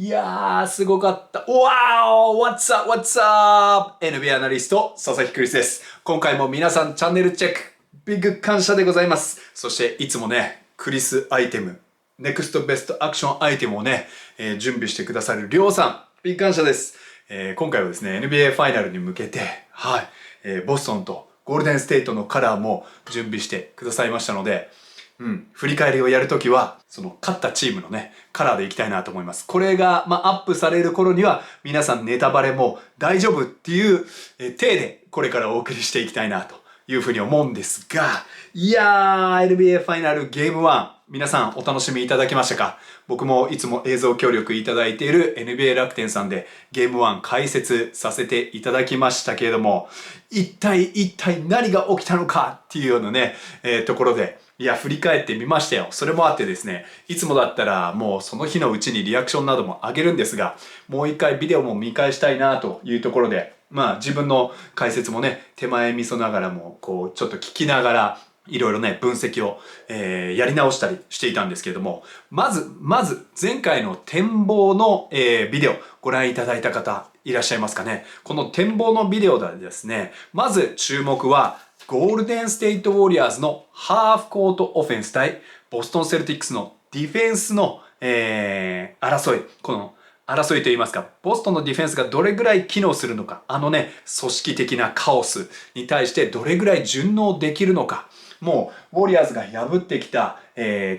いやー、すごかった。わー !What's up? What's up? NBA アナリスト、佐々木クリスです。今回も皆さんチャンネルチェック、ビッグ感謝でございます。そしていつもね、クリスアイテム、ネクストベストアクションアイテムをね、準備してくださるりょうさん、ビッグ感謝です。今回はですね、NBA ファイナルに向けて、はい、ボストンとゴールデンステイトのカラーも準備してくださいましたので、振り返りをやるときは、その勝ったチームのね、カラーでいきたいなと思います。これが、アップされる頃には、皆さんネタバレも大丈夫っていう体で、これからお送りしていきたいなというふうに思うんですが、いやー、NBA ファイナルゲーム1、皆さんお楽しみいただけましたか？僕もいつも映像協力いただいている NBA 楽天さんでゲーム1解説させていただきましたけれども、一体何が起きたのかっていうようなね、ところで、いや、振り返ってみましたよ。それもあってですね、いつもだったらもうその日のうちにリアクションなども上げるんですが、もう一回ビデオも見返したいなというところで、自分の解説もね、手前味噌ながらも、こう、ちょっと聞きながら、いろいろね、分析を、やり直したりしていたんですけれども、まず、前回の展望の、ビデオ、ご覧いただいた方、いらっしゃいますかね。この展望のビデオでですね、まず注目は、ゴールデンステイトウォリアーズのハーフコートオフェンス対ボストンセルティックスのディフェンスの、争い。この争いといいますか、ボストンのディフェンスがどれぐらい機能するのか、組織的なカオスに対してどれぐらい順応できるのか、もうウォリアーズが破ってきた、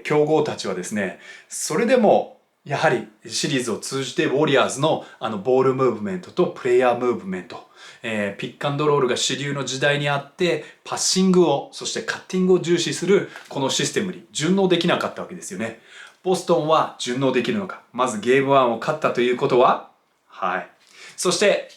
強豪たちはですね、それでもやはりシリーズを通じてウォリアーズのボールムーブメントとプレイヤームーブメント、ピックアンドロールが主流の時代にあってパッシングをそしてカッティングを重視するこのシステムに順応できなかったわけですよね。ボストンは順応できるのか。まずゲーム1を勝ったということは、はい。そして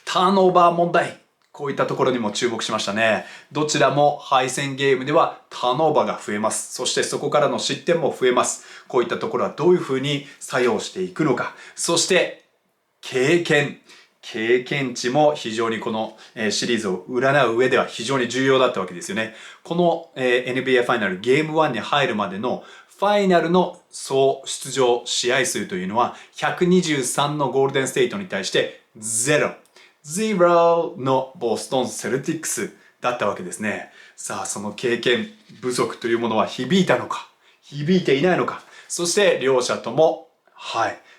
ターンオーバー問題。こういったところにも注目しましたね。どちらも敗戦ゲームではターンオーバーが増えます。そしてそこからの失点も増えます。こういったところはどういうふうに作用していくのか。そして経験値も非常にこのシリーズを占う上では非常に重要だったわけですよね。この NBA ファイナルゲーム1に入るまでのファイナルの総出場試合数というのは123のゴールデンステイトに対して0のボストンセルティックスだったわけですね。さあ、その経験不足というものは響いたのか、響いていないのか。そして両者とも、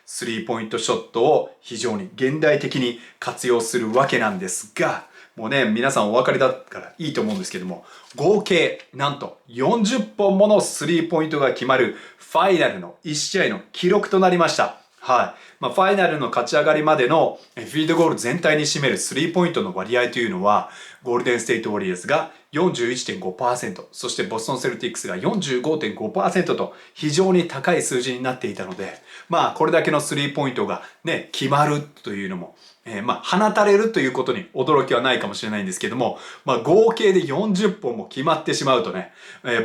スリーポイントショットを非常に現代的に活用するわけなんですが、もうね、皆さんお分かりだからいいと思うんですけども、合計なんと40本ものスリーポイントが決まるファイナルの1試合の記録となりました。ファイナルの勝ち上がりまでのフィールドゴール全体に占めるスリーポイントの割合というのは、ゴールデンステイトウォリアーズが 41.5%、そしてボストンセルティックスが 45.5% と非常に高い数字になっていたので、これだけのスリーポイントがね、決まるというのも、放たれるということに驚きはないかもしれないんですけども、合計で40本も決まってしまうとね、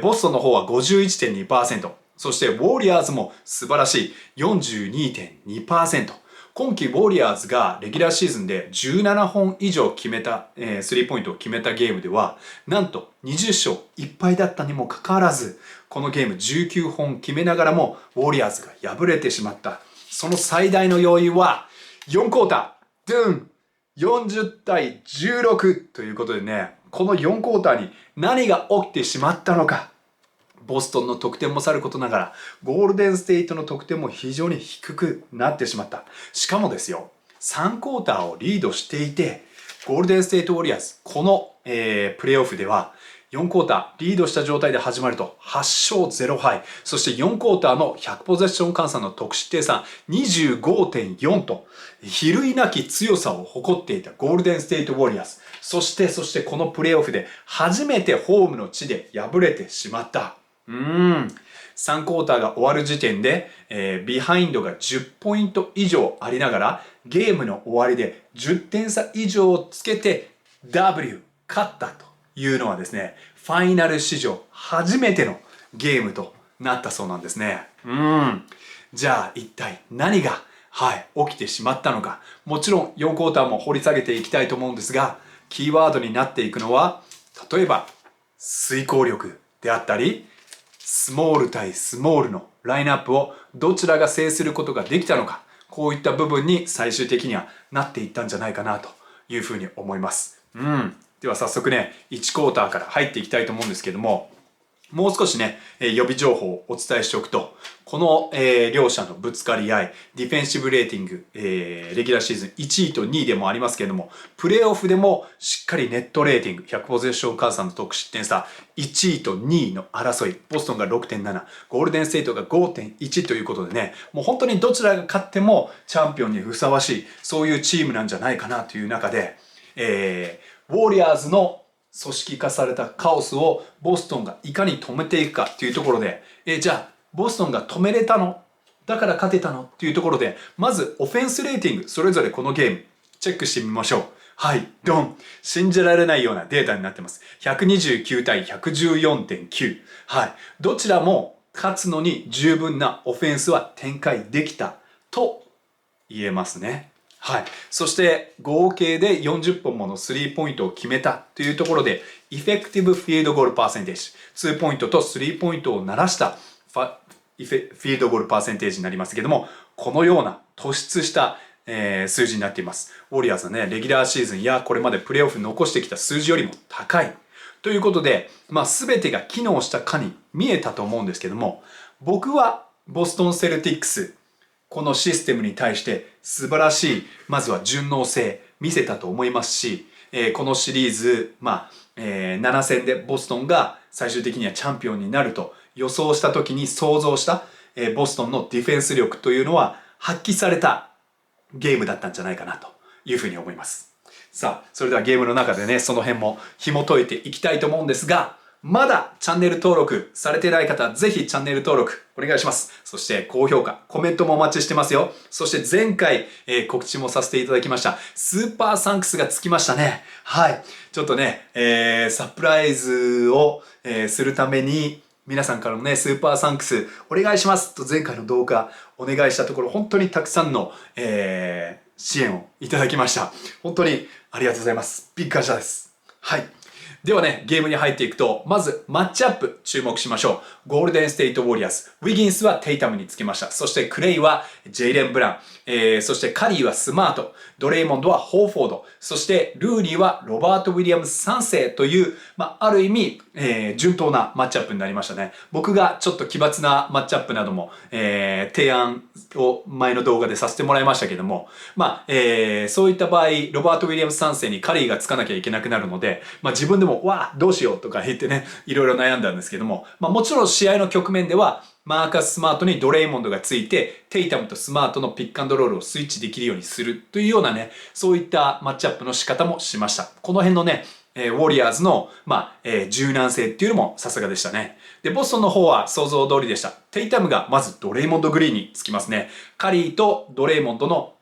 ボストンの方は 51.2%、そしてウォーリアーズも素晴らしい 42.2%。今季ウォーリアーズがレギュラーシーズンで17本以上決めた、スリーポイントを決めたゲームでは、なんと20勝1敗だったにもかかわらず、このゲーム19本決めながらもウォーリアーズが敗れてしまった。その最大の要因は4クォーター、ドゥン40対16ということでね、この4クォーターに何が起きてしまったのか。ボストンの得点もさることながら、ゴールデンステイトの得点も非常に低くなってしまった。しかもですよ、3クォーターをリードしていて、ゴールデンステイトウォリアーズ、この、プレーオフでは、4クォーターリードした状態で始まると8勝0敗。そして4クォーターの100ポゼッション換算の得失点差 25.4 と、比類なき強さを誇っていたゴールデンステイトウォリアーズ。そしてこのプレーオフで初めてホームの地で敗れてしまった。3クォーターが終わる時点で、ビハインドが10ポイント以上ありながら、ゲームの終わりで10点差以上をつけて W、勝ったというのはですね、ファイナル史上初めてのゲームとなったそうなんですね。じゃあ一体何が、起きてしまったのか。もちろん4クォーターも掘り下げていきたいと思うんですが、キーワードになっていくのは、例えば遂行力であったり、スモール対スモールのラインナップをどちらが制することができたのか。こういった部分に最終的にはなっていったんじゃないかなというふうに思います。では早速ね、1クォーターから入っていきたいと思うんですけども、もう少しね、予備情報をお伝えしておくと、この、両者のぶつかり合い、ディフェンシブレーティング、レギュラーシーズン1位と2位でもありますけれども、プレーオフでもしっかりネットレーティング、100ポゼッション換算の得失点差、1位と2位の争い、ボストンが 6.7、ゴールデンステートが 5.1 ということでね、もう本当にどちらが勝ってもチャンピオンにふさわしい、そういうチームなんじゃないかなという中で、ウォリアーズの組織化されたカオスをボストンがいかに止めていくかっていうところで、じゃあボストンが止めれたのだから勝てたのっていうところで、まずオフェンスレーティング、それぞれこのゲームチェックしてみましょう。はい、ドン。信じられないようなデータになってます。129対 114.9。はい。どちらも勝つのに十分なオフェンスは展開できたと言えますね。はい。そして合計で40本ものスリーポイントを決めたというところで、エフェクティブフィールドゴールパーセンテージ、2ポイントと3ポイントを鳴らしたフィールドゴールパーセンテージになりますけども、このような突出した、数字になっています。ウォリアーズはね、レギュラーシーズンやこれまでプレーオフ残してきた数字よりも高い。ということで、全てが機能したかに見えたと思うんですけども、僕はボストンセルティックス、このシステムに対して素晴らしい、まずは順応性見せたと思いますし、このシリーズ、7戦でボストンが最終的にはチャンピオンになると予想した時に想像した、ボストンのディフェンス力というのは発揮されたゲームだったんじゃないかなというふうに思います。さあ、それではゲームの中でね、その辺も紐解いていきたいと思うんですが、まだチャンネル登録されてない方、ぜひチャンネル登録お願いします。そして高評価、コメントもお待ちしてますよ。そして前回、告知もさせていただきました。スーパーサンクスがつきましたね。はい。ちょっとね、サプライズを、するために、皆さんからもね、スーパーサンクスお願いしますと前回の動画お願いしたところ、本当にたくさんの、支援をいただきました。本当にありがとうございます。ビッグ感謝です。はい。ではね、ゲームに入っていくと、まずマッチアップ注目しましょう。ゴールデンステイトウォリアーズ。ウィギンスはテイタムにつけました。そしてクレイはジェイレン・ブラン。そしてカリーはスマート。ドレイモンドはホーフォード。そしてルーニーはロバート・ウィリアムス3世という、ある意味、順当なマッチアップになりましたね。僕がちょっと奇抜なマッチアップなども、提案を前の動画でさせてもらいましたけども、そういった場合、ロバート・ウィリアムス3世にカリーがつかなきゃいけなくなるので、自分でも、どうしようとか言ってね、いろいろ悩んだんですけども、もちろん試合の局面では、マーカス・スマートにドレイモンドがついて、テイタムとスマートのピックアンドロールをスイッチできるようにするというようなね、そういったマッチアップの仕方もしました。この辺のね、ウォリアーズの、柔軟性っていうのもさすがでしたね。で、ボストンの方は想像通りでした。テイタムがまずドレイモンド・グリーンにつきますね。カリーとドレイモンドの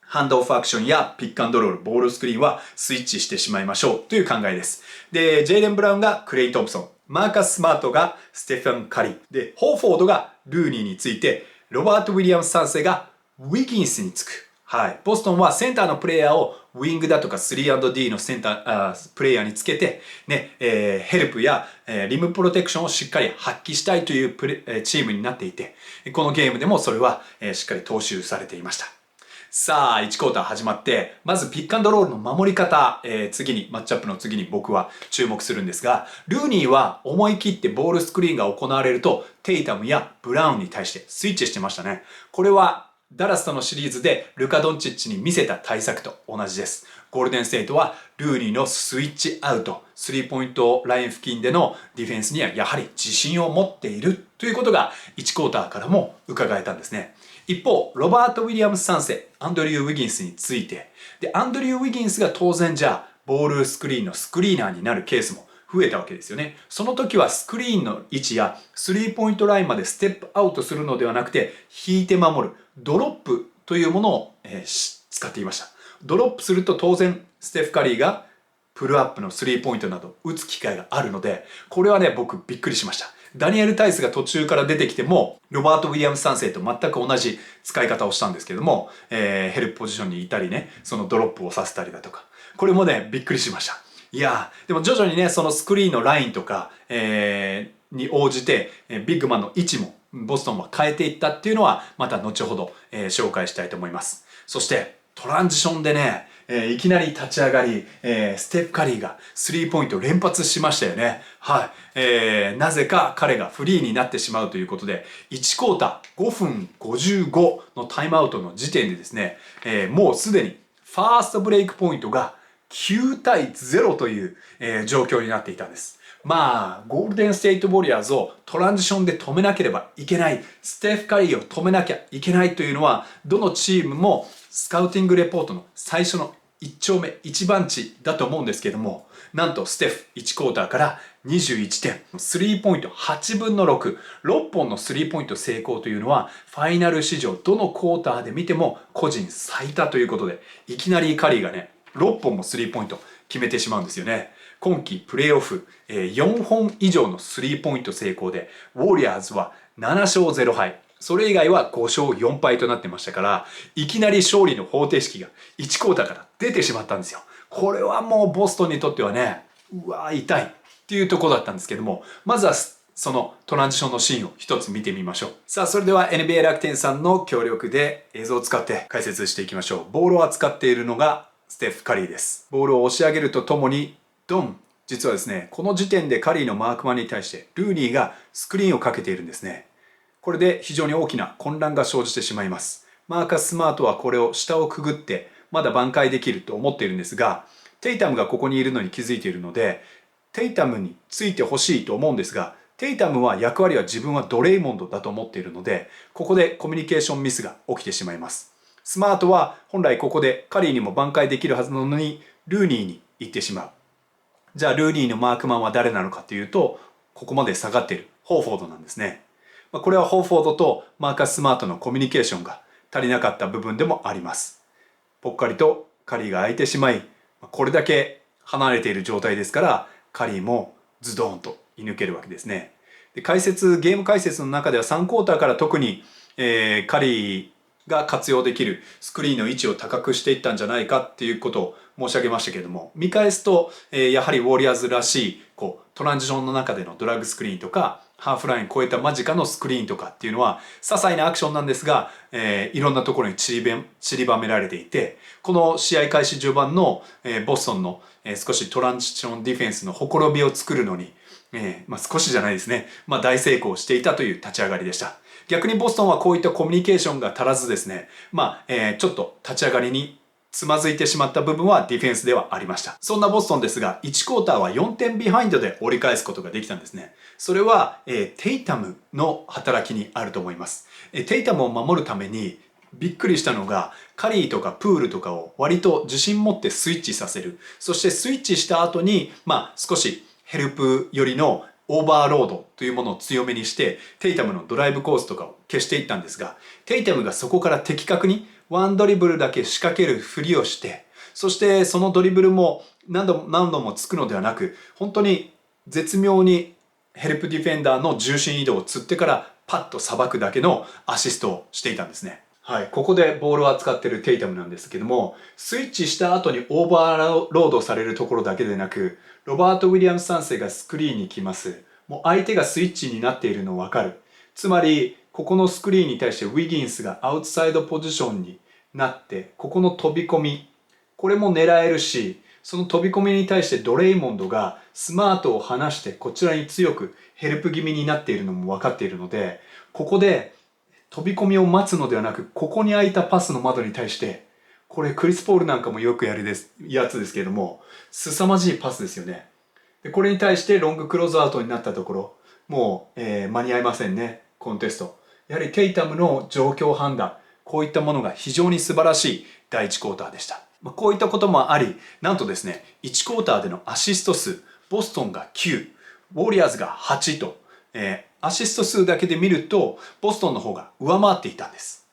ハンドオフアクションやピックアンドロール、ボールスクリーンはスイッチしてしまいましょうという考えです。で、ジェイレン・ブラウンがクレイ・トンプソン、マーカス・スマートがステファン・カリー、で、ホーフォードがルーニーについて、ロバート・ウィリアムス3世がウィギンスにつく。はい。ボストンはセンターのプレイヤーをウィングだとか 3&D のセンター、プレイヤーにつけて、ね、ヘルプや、リムプロテクションをしっかり発揮したいというチームになっていて、このゲームでもそれは、しっかり踏襲されていました。さあ、1クォーター始まって、まずピックアンドロールの守り方、次に、マッチアップの次に僕は注目するんですが、ルーニーは思い切ってボールスクリーンが行われると、テイタムやブラウンに対してスイッチしてましたね。これは、ダラスとのシリーズでルカ・ドンチッチに見せた対策と同じです。ゴールデンステイトはルーニーのスイッチアウト、スリーポイントライン付近でのディフェンスにはやはり自信を持っているということが1クォーターからも伺えたんですね。一方、ロバート・ウィリアムス3世、アンドリュー・ウィギンスについて、で、アンドリュー・ウィギンスが当然じゃあ、ボールスクリーンのスクリーナーになるケースも増えたわけですよね。その時はスクリーンの位置やスリーポイントラインまでステップアウトするのではなくて、引いて守るドロップというものを、使っていました。ドロップすると当然ステフ・カリーがプルアップのスリーポイントなど打つ機会があるので、これはね、僕びっくりしました。ダニエル・タイスが途中から出てきても、ロバート・ウィリアムス3世と全く同じ使い方をしたんですけども、ヘルプポジションにいたりね、そのドロップをさせたりだとか、これもね、びっくりしました。いやー、でも徐々にね、そのスクリーンのラインとか、に応じて、ビッグマンの位置もボストンは変えていったっていうのはまた後ほど、紹介したいと思います。そしてトランジションでね、いきなり立ち上がり、ステフ・カリーがスリーポイント連発しましたよね。はい。なぜか彼がフリーになってしまうということで、1クォーター5分55のタイムアウトの時点でですね、もうすでにファーストブレイクポイントが9対0という、状況になっていたんです。まあ、ゴールデンステイトウォリアーズをトランジションで止めなければいけない、ステフ・カリーを止めなきゃいけないというのは、どのチームもスカウティングレポートの最初の1丁目、1番地だと思うんですけども、なんとステフ1クォーターから21点、スリーポイント8分の6、6本のスリーポイント成功というのは、ファイナル史上どのクォーターで見ても個人最多ということで、いきなりカリーがね、6本もスリーポイント決めてしまうんですよね。今季プレーオフ4本以上のスリーポイント成功で、ウォリアーズは7勝0敗。それ以外は5勝4敗となってましたから、いきなり勝利の方程式が1クォーターから出てしまったんですよ。これはもうボストンにとってはね、うわー痛いっていうところだったんですけども、まずはそのトランジションのシーンを一つ見てみましょう。さあ、それでは NBA 楽天さんの協力で映像を使って解説していきましょう。ボールを扱っているのがステフ・カリーです。ボールを押し上げるとともに、ドン。実はですね、この時点でカリーのマークマンに対してルーニーがスクリーンをかけているんですね。これで非常に大きな混乱が生じてしまいます。マーカス・スマートはこれを下をくぐってまだ挽回できると思っているんですが、テイタムがここにいるのに気づいているので、テイタムについてほしいと思うんですが、テイタムは役割は自分はドレイモンドだと思っているので、ここでコミュニケーションミスが起きてしまいます。スマートは本来ここでカリーにも挽回できるはずなのにルーニーに行ってしまう。じゃあルーニーのマークマンは誰なのかというと、ここまで下がっているホーフォードなんですね。これはホーフォードとマーカス・スマートのコミュニケーションが足りなかった部分でもあります。ぽっかりとカリーが空いてしまい、これだけ離れている状態ですから、カリーもズドーンと射抜けるわけですね。でゲーム解説の中では3クォーターから特に、カリーが活用できるスクリーンの位置を高くしていったんじゃないかっていうことを申し上げましたけれども、見返すと、やはりウォリアーズらしいトランジションの中でのドラッグスクリーンとかハーフライン超えた間近のスクリーンとかっていうのは些細なアクションなんですが、いろんなところに散りばめられていて、この試合開始序盤の、ボストンの、少しトランジションディフェンスのほころびを作るのに、少しじゃないですね、大成功していたという立ち上がりでした。逆にボストンはこういったコミュニケーションが足らずですね、ちょっと立ち上がりにつまずいてしまった部分はディフェンスではありました。そんなボストンですが、1クォーターは4点ビハインドで折り返すことができたんですね。それは、テイタムの働きにあると思います。テイタムを守るためにびっくりしたのが、カリーとかプールとかを割と自信持ってスイッチさせる。そしてスイッチした後に、少しヘルプよりのオーバーロードというものを強めにして、テイタムのドライブコースとかを消していったんですが、テイタムがそこから的確にワンドリブルだけ仕掛けるふりをして、そしてそのドリブルも何度もつくのではなく、本当に絶妙にヘルプディフェンダーの重心移動を釣ってからパッとさばくだけのアシストをしていたんですね。はい、ここでボールを扱っているテイタムなんですけども、スイッチした後にオーバーロードされるところだけでなく、ロバート・ウィリアムス3世がスクリーンに来ます。もう相手がスイッチになっているの分かる。つまり、ここのスクリーンに対してウィギンスがアウトサイドポジションになって、ここの飛び込み、これも狙えるし、その飛び込みに対してドレイモンドがスマートを離してこちらに強くヘルプ気味になっているのも分かっているので、ここで飛び込みを待つのではなく、ここに開いたパスの窓に対して、これクリス・ポールなんかもよくやるやつですけれども、凄まじいパスですよね。でこれに対してロングクローズアウトになったところ、もう、間に合いませんね、コンテスト。やはりテイタムの状況判断、こういったものが非常に素晴らしい第1クォーターでした。こういったこともあり、なんとですね、1クォーターでのアシスト数、ボストンが9、ウォリアーズが8と、アシスト数だけで見ると、ボストンの方が上回っていたんです。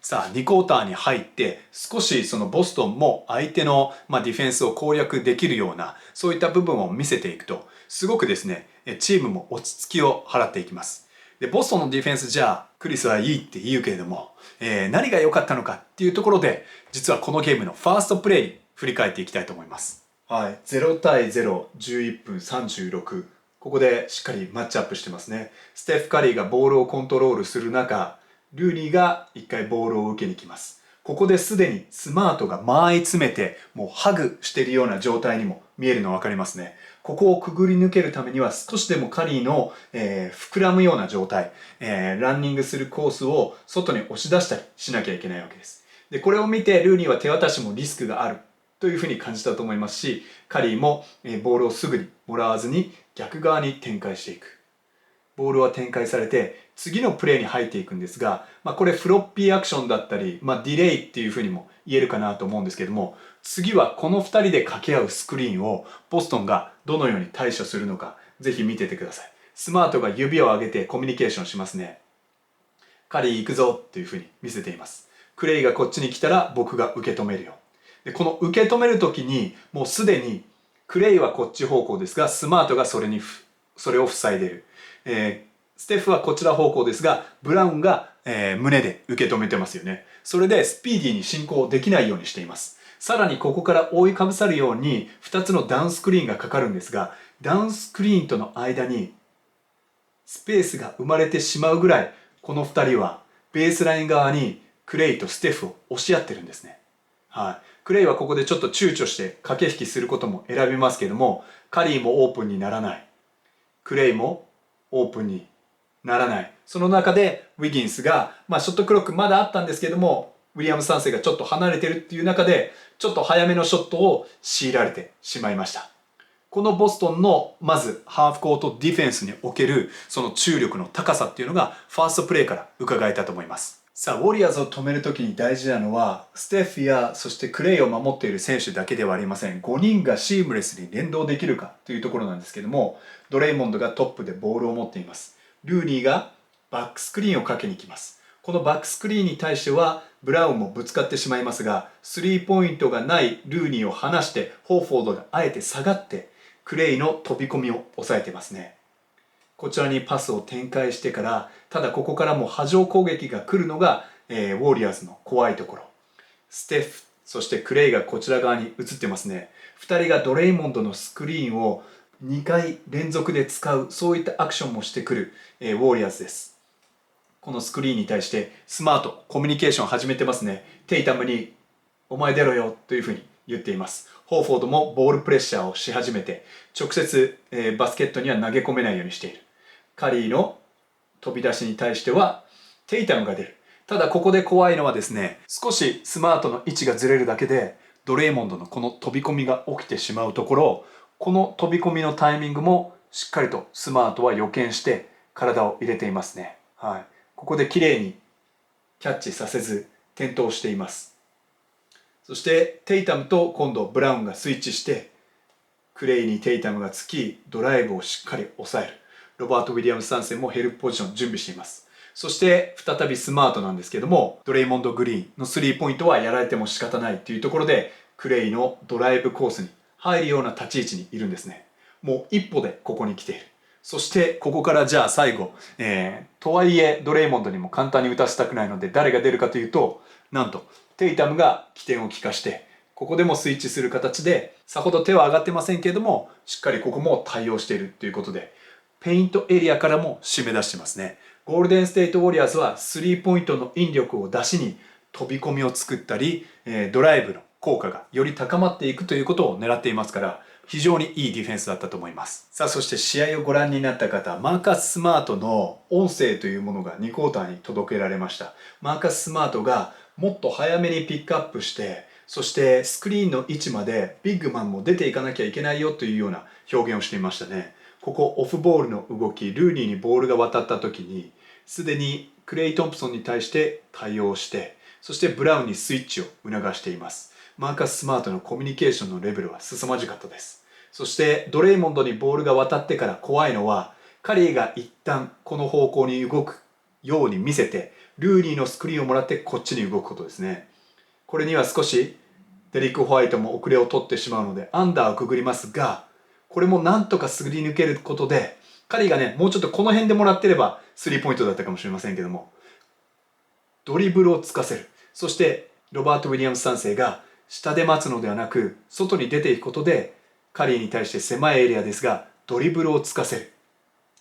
さあ、2クォーターに入って、少しそのボストンも相手のディフェンスを攻略できるような、そういった部分を見せていくと、すごくですね、チームも落ち着きを払っていきます。で、ボストンのディフェンスじゃあ、クリスはいいって言うけれども、何が良かったのかっていうところで、実はこのゲームのファーストプレイに振り返っていきたいと思います。はい、0対0、11分36。ここでしっかりマッチアップしてますね。ステフ・カリーがボールをコントロールする中、ルーニーが一回ボールを受けに来ます。ここですでにスマートが間合い詰めて、もうハグしているような状態にも見えるの分かりますね。ここをくぐり抜けるためには少しでもカリーの、膨らむような状態、ランニングするコースを外に押し出したりしなきゃいけないわけです。で、これを見てルーニーは手渡しもリスクがあるというふうに感じたと思いますし、カリーもボールをすぐにもらわずに逆側に展開していく。ボールは展開されて次のプレーに入っていくんですが、これフロッピーアクションだったり、ディレイっていうふうにも言えるかなと思うんですけども、次はこの2人で掛け合うスクリーンをボストンがどのように対処するのか、ぜひ見ててください。スマートが指を上げてコミュニケーションしますね。カリー行くぞっていうふうに見せています。クレイがこっちに来たら僕が受け止めるよ。で、この受け止める時にもうすでにクレイはこっち方向ですが、スマートがそれを塞いでいる。ステフはこちら方向ですが、ブラウンが、胸で受け止めてますよね。それでスピーディーに進行できないようにしています。さらにここから覆いかぶさるように2つのダウンスクリーンがかかるんですが、ダウンスクリーンとの間にスペースが生まれてしまうぐらい、この2人はベースライン側にクレイとステフを押し合ってるんですね。はい。クレイはここでちょっと躊躇して駆け引きすることも選びますけども、カリーもオープンにならない。クレイもオープンにならない。その中でウィギンスが、ショットクロックまだあったんですけども、ウィリアム3世がちょっと離れてるっていう中で、ちょっと早めのショットを強いられてしまいました。このボストンのまずハーフコートディフェンスにおけるその注力の高さっていうのがファーストプレーから伺えたと思います。さあ、ウォリアーズを止めるときに大事なのは、ステフやそしてクレイを守っている選手だけではありません。5人がシームレスに連動できるかというところなんですけども、ドレイモンドがトップでボールを持っています。ルーニーがバックスクリーンをかけに来ます。このバックスクリーンに対してはブラウンもぶつかってしまいますが、スリーポイントがないルーニーを離してホーフォードがあえて下がってクレイの飛び込みを抑えてますね。こちらにパスを展開してから、ただここからも波状攻撃が来るのが、ウォーリアーズの怖いところ。ステフ、そしてクレイがこちら側に移ってますね。2人がドレイモンドのスクリーンを2回連続で使う、そういったアクションもしてくる、ウォーリアーズです。このスクリーンに対してスマート、コミュニケーションを始めてますね。テイタムにお前出ろよというふうに言っています。ホーフォードもボールプレッシャーをし始めて、直接、バスケットには投げ込めないようにしている。カリーの飛び出しに対してはテイタムが出る。ただここで怖いのはですね、少しスマートの位置がずれるだけでドレイモンドのこの飛び込みが起きてしまうところ、この飛び込みのタイミングもしっかりとスマートは予見して体を入れていますね。はい。ここで綺麗にキャッチさせず転倒しています。そしてテイタムと今度ブラウンがスイッチしてクレイにテイタムがつきドライブをしっかり抑える。ロバート・ウィリアムス3世もヘルプポジション準備しています。そして再びスマートなんですけども、ドレイモンド・グリーンのスリーポイントはやられても仕方ないというところでクレイのドライブコースに入るような立ち位置にいるんですね。もう一歩でここに来ている。そしてここからじゃあ最後、とはいえドレイモンドにも簡単に打たせたくないので誰が出るかというと、なんとテイタムが起点を利かしてここでもスイッチする形で、さほど手は上がってませんけれどもしっかりここも対応しているということで、ペイントエリアからも締め出してますね。ゴールデンステートウォリアーズはスリーポイントの引力を出しに飛び込みを作ったり、ドライブの効果がより高まっていくということを狙っていますから、非常にいいディフェンスだったと思います。さあ、そして試合をご覧になった方、マーカス・スマートの音声というものが2クォーターに届けられました。マーカス・スマートがもっと早めにピックアップして、そしてスクリーンの位置までビッグマンも出ていかなきゃいけないよというような表現をしていましたね。ここオフボールの動き、ルーニーにボールが渡った時にすでにクレイ・トンプソンに対して対応して、そしてブラウンにスイッチを促しています。マーカス・スマートのコミュニケーションのレベルは凄まじかったです。そしてドレイモンドにボールが渡ってから怖いのは、カリーが一旦この方向に動くように見せてルーニーのスクリーンをもらってこっちに動くことですね。これには少しデリック・ホワイトも遅れを取ってしまうのでアンダーをくぐりますが、これもなんとかすり抜けることで、カリーがね、もうちょっとこの辺でもらってればスリーポイントだったかもしれませんけども、ドリブルをつかせる。そしてロバート・ウィリアムス3世が下で待つのではなく外に出ていくことで、カリーに対して狭いエリアですがドリブルをつかせる。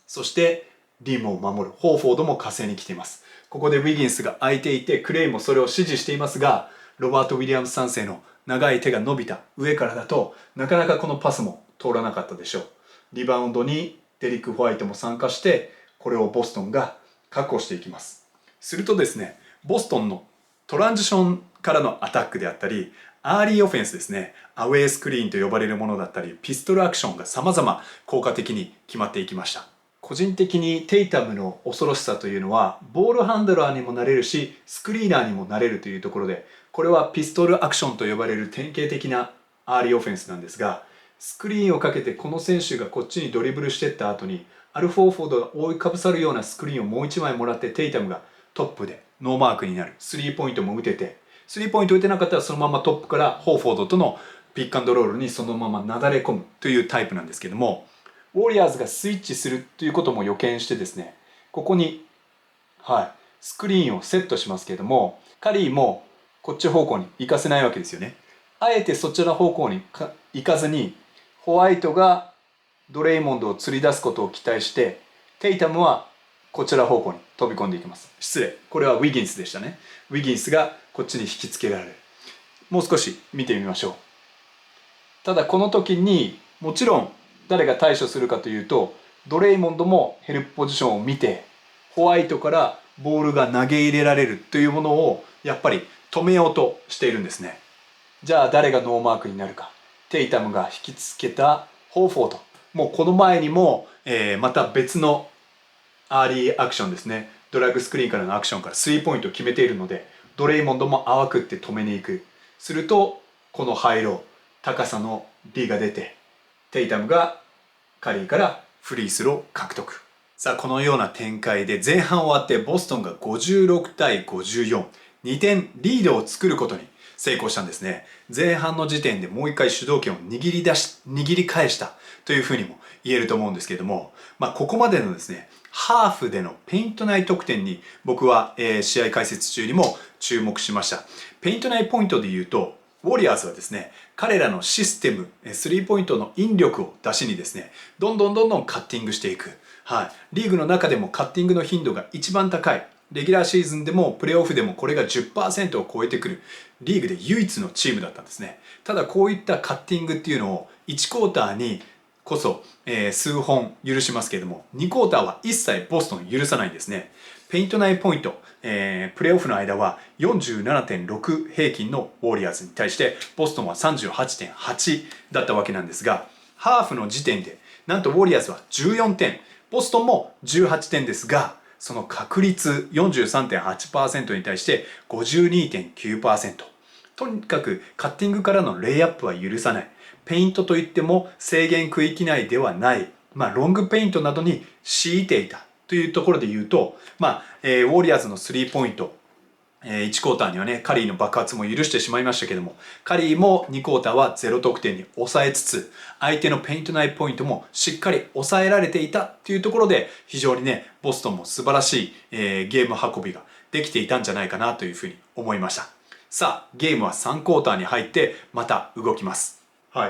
そしてリムを守るホーフォードも加勢に来ています。ここでウィギンスが空いていて、クレイもそれを指示していますが、ロバート・ウィリアムス3世の長い手が伸びた上からだとなかなかこのパスも通らなかったでしょう。リバウンドにデリック・ホワイトも参加して、これをボストンが確保していきます。するとですね、ボストンのトランジションからのアタックであったり、アーリーオフェンスですね、アウェースクリーンと呼ばれるものだったり、ピストルアクションが様々効果的に決まっていきました。個人的にテイタムの恐ろしさというのは、ボールハンドラーにもなれるし、スクリーナーにもなれるというところで、これはピストルアクションと呼ばれる典型的なアーリーオフェンスなんですが、スクリーンをかけてこの選手がこっちにドリブルしていった後に、アルフォーフォードが覆いかぶさるようなスクリーンをもう1枚もらって、テイタムがトップでノーマークになる。スリーポイントも打てて、スリーポイント打てなかったらそのままトップからホーフォードとのピックアンドロールにそのままなだれ込むというタイプなんですけども、ウォリアーズがスイッチするということも予見してですね、ここに、スクリーンをセットしますけれども、カリーもこっち方向に行かせないわけですよね。あえてそちら方向に行かずに、ホワイトがドレイモンドを釣り出すことを期待して、テイタムはこちら方向に飛び込んでいきます。失礼。これはウィギンスでしたね。ウィギンスがこっちに引きつけられる。もう少し見てみましょう。ただこの時にもちろん誰が対処するかというと、ドレイモンドもヘルプポジションを見て、ホワイトからボールが投げ入れられるというものをやっぱり止めようとしているんですね。じゃあ誰がノーマークになるか。テイタムが引きつけたホーフォード。もうこの前にも、また別のアーリーアクションですね。ドラッグスクリーンからのアクションからスリーポイントを決めているので、ドレイモンドも淡くって止めに行く。すると、このハイロー、高さの D が出て、テイタムがカリーからフリースロー獲得。さあ、このような展開で前半終わってボストンが56対54、2点リードを作ることに成功したんですね。前半の時点でもう一回主導権を握り返したというふうにも言えると思うんですけれども、ここまでのですね、ハーフでのペイント内得点に僕は、試合解説中にも注目しました。ペイント内ポイントで言うと、ウォリアーズはですね、彼らのシステム、スリーポイントの引力を出しにですね、どんどんカッティングしていく。リーグの中でもカッティングの頻度が一番高い。レギュラーシーズンでもプレーオフでもこれが 10% を超えてくるリーグで唯一のチームだったんですね。ただこういったカッティングっていうのを1クォーターにこそ、数本許しますけれども、2クォーターは一切ボストン許さないんですね。ペイント内ポイント、プレーオフの間は 47.6 平均のウォリアーズに対してボストンは 38.8 だったわけなんですが、ハーフの時点でなんとウォリアーズは14点、ボストンも18点ですが、その確率 43.8% に対して 52.9%。とにかくカッティングからのレイアップは許さない。ペイントといっても制限区域内ではない、ロングペイントなどに強いていたというところで言うと、ウォリアーズのスリーポイント、1クォーターにはね、カリーの爆発も許してしまいましたけども、カリーも2クォーターは0得点に抑えつつ、相手のペイント内ポイントもしっかり抑えられていたっていうところで、非常にね、ボストンも素晴らしい、ゲーム運びができていたんじゃないかなというふうに思いました。さあ、ゲームは3クォーターに入ってまた動きます。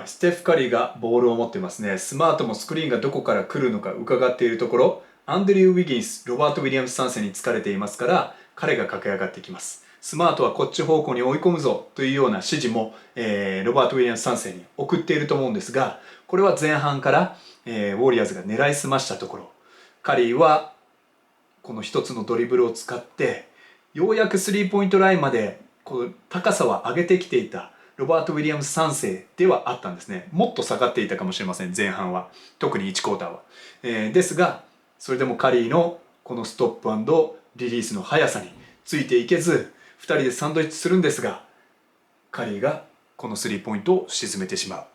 ステフ・カリーがボールを持ってますね。スマートもスクリーンがどこから来るのか伺っているところ、アンドリュー・ウィギンス、ロバート・ウィリアムス3世に疲れていますから、彼が駆け上がってきます。スマートはこっち方向に追い込むぞというような指示も、ロバート・ウィリアムス3世に送っていると思うんですが、これは前半から、ウォリアーズが狙いすましたところ、カリーはこの一つのドリブルを使って、ようやくスリーポイントラインまでこう高さは上げてきていたロバート・ウィリアムス3世ではあったんですね。もっと下がっていたかもしれません、前半は。特に1クォーターは。ですが、それでもカリーのこのストップ&リリースの速さについていけず、2人でサンドイッチするんですが、カリーがこのスリーポイントを沈めてしまう。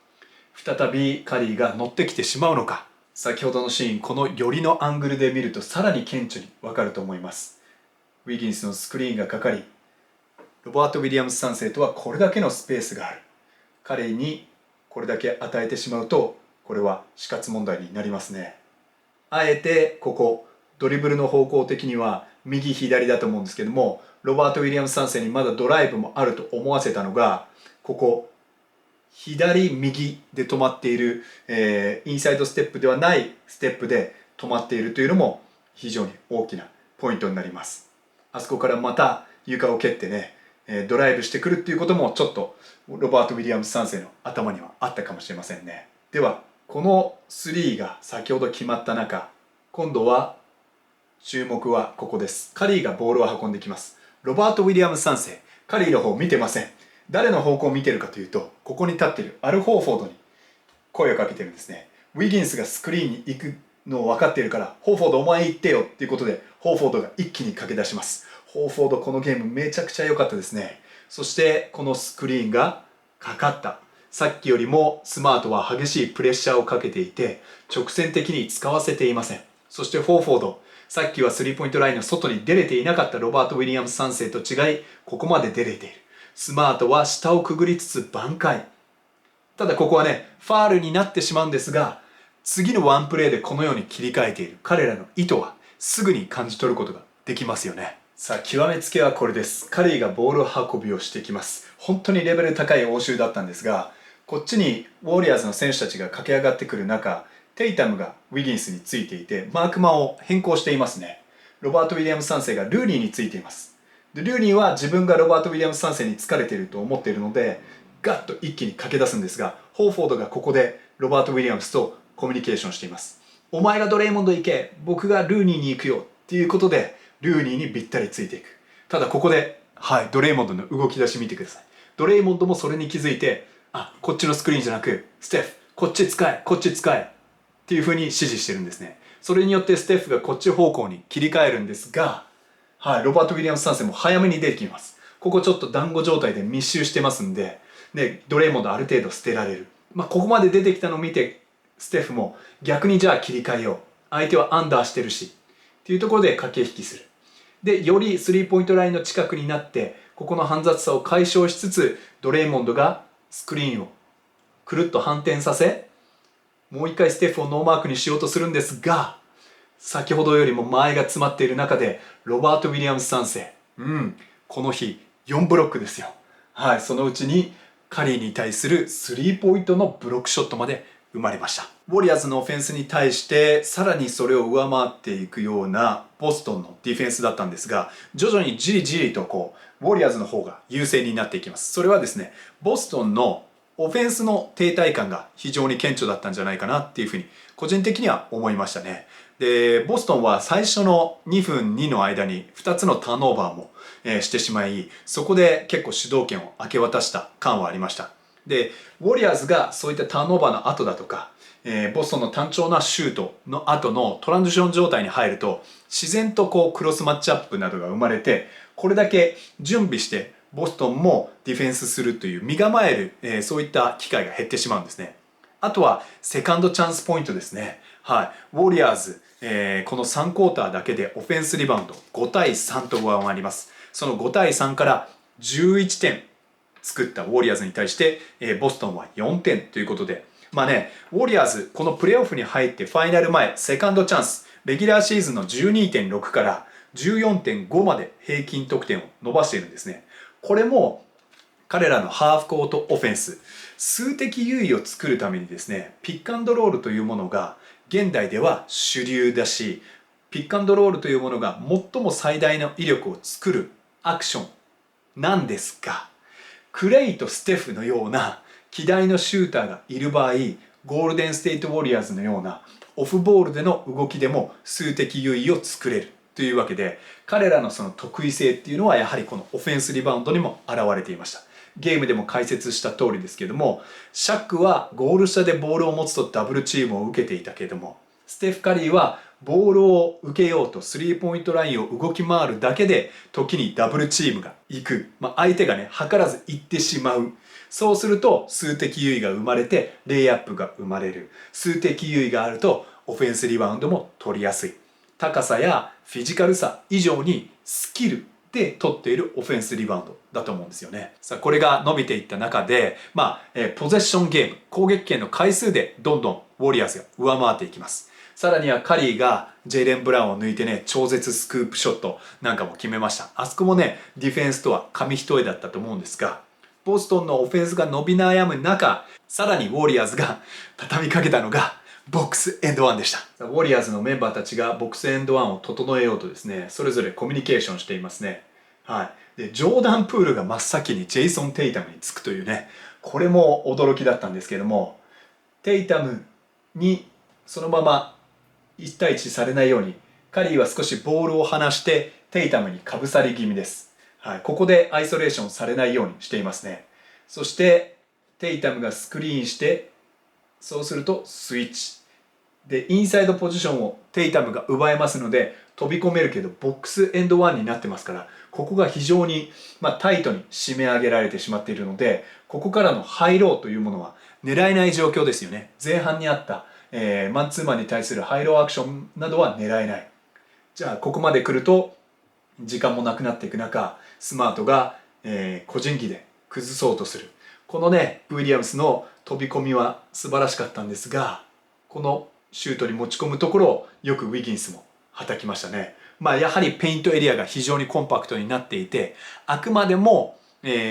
再びカリーが乗ってきてしまうのか。先ほどのシーン、この寄りのアングルで見るとさらに顕著にわかると思います。ウィギンスのスクリーンがかかり、ロバート・ウィリアムス3世とはこれだけのスペースがある。彼にこれだけ与えてしまうと、これは死活問題になりますね。あえてここ、ドリブルの方向的には右左だと思うんですけども、ロバート・ウィリアムス3世にまだドライブもあると思わせたのが、ここ、左右で止まっている、インサイドステップではないステップで止まっているというのも非常に大きなポイントになります。あそこからまた床を蹴ってね、ドライブしてくるっていうこともちょっとロバート・ウィリアムス3世の頭にはあったかもしれませんね。ではこの3が先ほど決まった中、今度は注目はここです。カリーがボールを運んできます。ロバート・ウィリアムス3世、カリーの方を見てません。誰の方向を見てるかというと、ここに立っているアル・ホーフォードに声をかけてるんですね。ウィギンスがスクリーンに行くのを分かっているから、ホーフォードお前行ってよっていうことで、ホーフォードが一気に駆け出します。ホーフォードこのゲームめちゃくちゃ良かったですね。そしてこのスクリーンがかかった。さっきよりもスマートは激しいプレッシャーをかけていて、直線的に使わせていません。そしてホーフォード、さっきはスリーポイントラインの外に出れていなかったロバート・ウィリアムス3世と違い、ここまで出れている。スマートは下をくぐりつつ挽回。ただここはね、ファールになってしまうんですが、次のワンプレーでこのように切り替えている彼らの意図はすぐに感じ取ることができますよね。さあ、極めつけはこれです。カリーがボール運びをしてきます。本当にレベル高い応酬だったんですが、こっちにウォリアーズの選手たちが駆け上がってくる中、テイタムがウィギンスについていて、マークマンを変更していますね。ロバート・ウィリアムス3世がルーニーについています。でルーニーは自分がロバート・ウィリアムス3世に疲れていると思っているので、ガッと一気に駆け出すんですが、ホーフォードがここでロバート・ウィリアムスとコミュニケーションしています。お前がドレイモンド行け、僕がルーニーに行くよっていうことで、ルーニーにぴったりついていく。ただここで、ドレイモンドの動き出し見てください。ドレイモンドもそれに気づいて、こっちのスクリーンじゃなく、ステフ、こっち使え、こっち使えっていう風に指示してるんですね。それによってステフがこっち方向に切り替えるんですが、ロバート・ウィリアムス3世も早めに出てきます。ここちょっと団子状態で密集してますんで、ドレイモンドある程度捨てられる。ここまで出てきたのを見て、ステフも逆にじゃあ切り替えよう。相手はアンダーしてるし。っていうところで駆け引きする。で、よりスリーポイントラインの近くになって、ここの煩雑さを解消しつつ、ドレイモンドがスクリーンをくるっと反転させ、もう一回ステフをノーマークにしようとするんですが、先ほどよりも間合いが詰まっている中で、ロバート・ウィリアムス3世、この日4ブロックですよ。そのうちにカリーに対するスリーポイントのブロックショットまで生まれました。ウォリアーズのオフェンスに対してさらにそれを上回っていくようなボストンのディフェンスだったんですが、徐々にじりじりとウォリアーズの方が優勢になっていきます。それはですね、ボストンのオフェンスの停滞感が非常に顕著だったんじゃないかなっていうふうに個人的には思いましたね。で、ボストンは最初の2分2の間に2つのターンオーバーもしてしまい、そこで結構主導権を明け渡した感はありました。で、ウォリアーズがそういったターンオーバーの後だとか、ボストンの単調なシュートの後のトランジション状態に入ると、自然とクロスマッチアップなどが生まれて、これだけ準備してボストンもディフェンスするという身構える、そういった機会が減ってしまうんですね。あとはセカンドチャンスポイントですね。ウォリアーズ、この3クォーターだけでオフェンスリバウンド5対3と上回ります。その5対3から11点作ったウォリアーズに対して、ボストンは4点ということで、ウォリアーズこのプレーオフに入ってファイナル前セカンドチャンス、レギュラーシーズンの 12.6 から14.5 まで平均得点を伸ばしているんですね。これも彼らのハーフコートオフェンス、数的優位を作るためにですね、ピックアンドロールというものが現代では主流だし、ピックアンドロールというものが最も最大の威力を作るアクションなんですが、クレイとステフのような希代のシューターがいる場合、ゴールデンステイトウォリアーズのようなオフボールでの動きでも数的優位を作れるというわけで、彼らのその得意性っていうのはやはりこのオフェンスリバウンドにも現れていました。ゲームでも解説した通りですけども、シャックはゴール下でボールを持つとダブルチームを受けていたけれども、ステフ・カリーはボールを受けようとスリーポイントラインを動き回るだけで時にダブルチームが行く、相手がね図らず行ってしまう。そうすると数的優位が生まれてレイアップが生まれる。数的優位があるとオフェンスリバウンドも取りやすい。高さやフィジカルさ以上にスキルで取っているオフェンスリバウンドだと思うんですよね。さあこれが伸びていった中で、ポゼッションゲーム、攻撃権の回数でどんどんウォリアーズが上回っていきます。さらにはカリーがジェイレン・ブラウンを抜いてね、超絶スクープショットなんかも決めました。あそこもね、ディフェンスとは紙一重だったと思うんですが、ボストンのオフェンスが伸び悩む中、さらにウォリアーズが畳みかけたのがボックスエンドワンでした。ウォリアーズのメンバーたちがボックスエンドワンを整えようとですね、それぞれコミュニケーションしていますね。はい。で、ジョーダン・プールが真っ先にジェイソン・テイタムにつくというね、これも驚きだったんですけども、テイタムにそのまま1対1されないように、カリーは少しボールを離してテイタムにかぶさり気味です。はい。ここでアイソレーションされないようにしていますね。そして、テイタムがスクリーンして、そうするとスイッチ。で、インサイドポジションをテイタムが奪えますので、飛び込めるけどボックスエンドワンになってますから、ここが非常に、タイトに締め上げられてしまっているので、ここからのハイローというものは狙えない状況ですよね。前半にあった、マンツーマンに対するハイローアクションなどは狙えない。じゃあ、ここまで来ると、時間もなくなっていく中、スマートが、個人技で崩そうとする。このね、ウィリアムスの飛び込みは素晴らしかったんですが、このシュートに持ち込むところをよくウィギンスも叩きましたね。やはりペイントエリアが非常にコンパクトになっていて、あくまでも、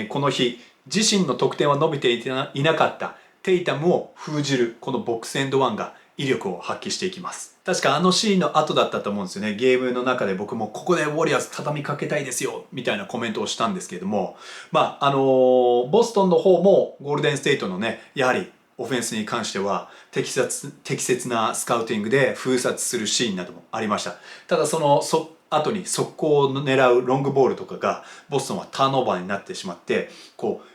この日、自身の得点は伸びていなかったテイタムを封じるこのボックスエンドワンが威力を発揮していきます。確かあのシーンの後だったと思うんですよね。ゲームの中で僕もここでウォリアーズ畳みかけたいですよみたいなコメントをしたんですけれども、ボストンの方もゴールデンステイトのね、やはりオフェンスに関しては適切なスカウティングで封殺するシーンなどもありました。ただその後に速攻を狙うロングボールとかがボストンはターンオーバーになってしまって、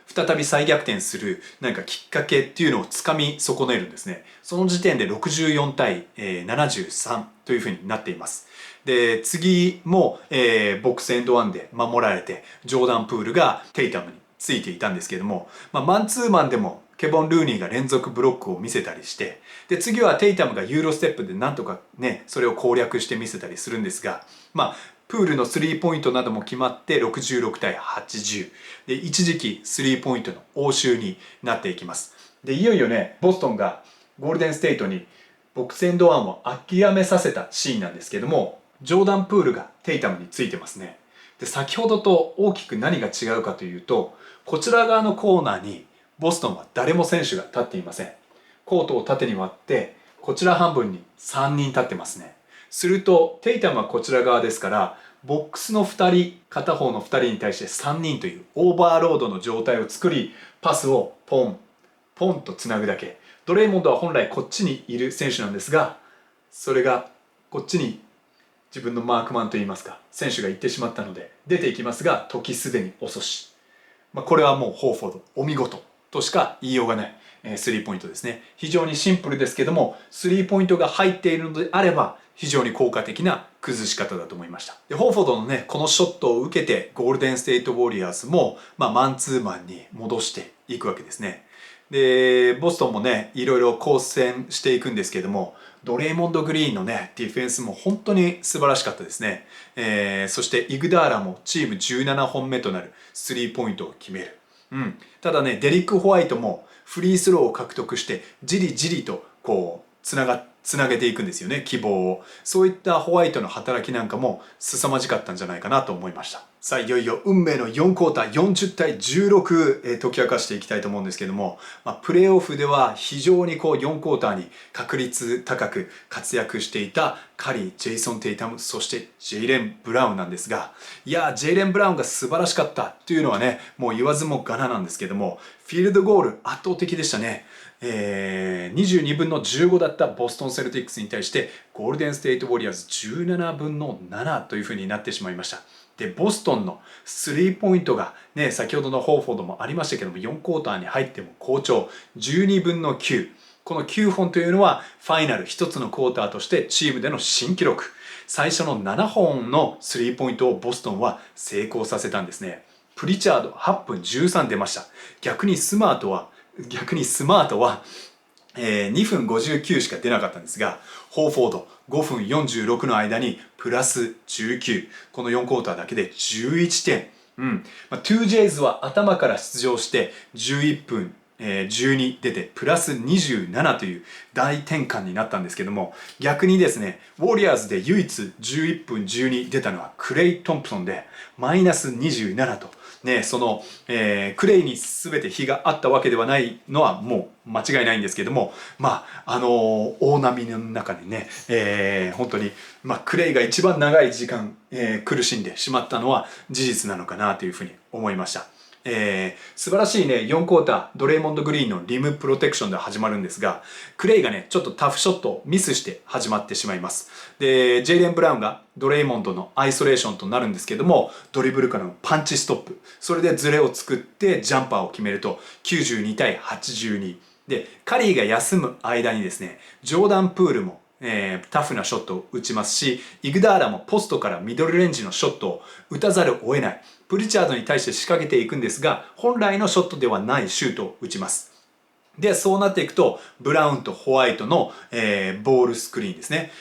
再び再逆転するきっかけっていうのをつかみ損ねるんですね。その時点で64対73というふうになっています。で、次も、ボックスエンドワンで守られてジョーダン・プールがテイタムについていたんですけれども、マンツーマンでもケボン・ルーニーが連続ブロックを見せたりして、で、次はテイタムがユーロステップでなんとかね、それを攻略して見せたりするんですが、プールのスリーポイントなども決まって66対80。で、一時期スリーポイントの応酬になっていきます。で、いよいよね、ボストンがゴールデンステイトにボックスエンドワンを諦めさせたシーンなんですけども、ジョーダン・プールがテイタムについてますね。で、先ほどと大きく何が違うかというと、こちら側のコーナーにボストンは誰も選手が立っていません。コートを縦に割って、こちら半分に3人立ってますね。すると、テイタムはこちら側ですから、ボックスの2人、片方の2人に対して3人というオーバーロードの状態を作り、パスをポン、ポンとつなぐだけ。ドレイモンドは本来こっちにいる選手なんですが、それがこっちに自分のマークマンといいますか、選手が行ってしまったので、出ていきますが、時すでに遅し。これはもうホーフォード、お見事としか言いようがない。スリーポイントですね。非常にシンプルですけども、スリーポイントが入っているのであれば、非常に効果的な崩し方だと思いました。で、ホーフォードのね、このショットを受けて、ゴールデンステイトウォリアーズも、マンツーマンに戻していくわけですね。で、ボストンもね、いろいろ交戦していくんですけども、ドレイモンド・グリーンのね、ディフェンスも本当に素晴らしかったですね。そしてイグダーラもチーム17本目となるスリーポイントを決める。ただね、デリック・ホワイトもフリースローを獲得して、じりじりとつなげていくんですよね、希望を。そういったホワイトの働きなんかも凄まじかったんじゃないかなと思いました。さあ、いよいよ運命の4クォーター40対16、解き明かしていきたいと思うんですけども、プレーオフでは非常に4クォーターに確率高く活躍していたカリー、ジェイソン・テイタム、そしてジェイレン・ブラウンなんですが、いや、ジェイレン・ブラウンが素晴らしかったというのはね、もう言わずもがななんですけども、フィールドゴール圧倒的でしたね。22分の15だったボストンセルティックスに対してゴールデンステイトウォリアーズ17分の7というふうになってしまいました。で、ボストンのスリーポイントがね、先ほどのホーフォードもありましたけども、4クォーターに入っても好調、12分の9。この9本というのはファイナル1つのクォーターとしてチームでの新記録。最初の7本のスリーポイントをボストンは成功させたんですね。プリチャード8分13出ました。逆にスマートは2分59しか出なかったんですが、ホーフォード5分46の間にプラス19。この4クォーターだけで11点。2Js は頭から出場して11分12出てプラス27という大転換になったんですけども、逆にですね、ウォリアーズで唯一11分12出たのはクレイ・トンプソンでマイナス27とね、クレイに全て非があったわけではないのはもう間違いないんですけども、大波の中でね、本当に、クレイが一番長い時間、苦しんでしまったのは事実なのかなというふうに思いました。素晴らしいね、4クォーター、ドレイモンド・グリーンのリムプロテクションで始まるんですが、クレイがね、ちょっとタフショットをミスして始まってしまいます。で、ジェイレン・ブラウンがドレイモンドのアイソレーションとなるんですけども、ドリブルからのパンチストップ、それでズレを作ってジャンパーを決めると、92対82。で、カリーが休む間にですね、ジョーダン・プールもタフなショットを打ちますし、イグダーラもポストからミドルレンジのショットを打たざるを得ない。プリチャードに対して仕掛けていくんですが、本来のショットではないシュートを打ちます。で、そうなっていくと、ブラウンとホワイトの、ボールスクリーンですね。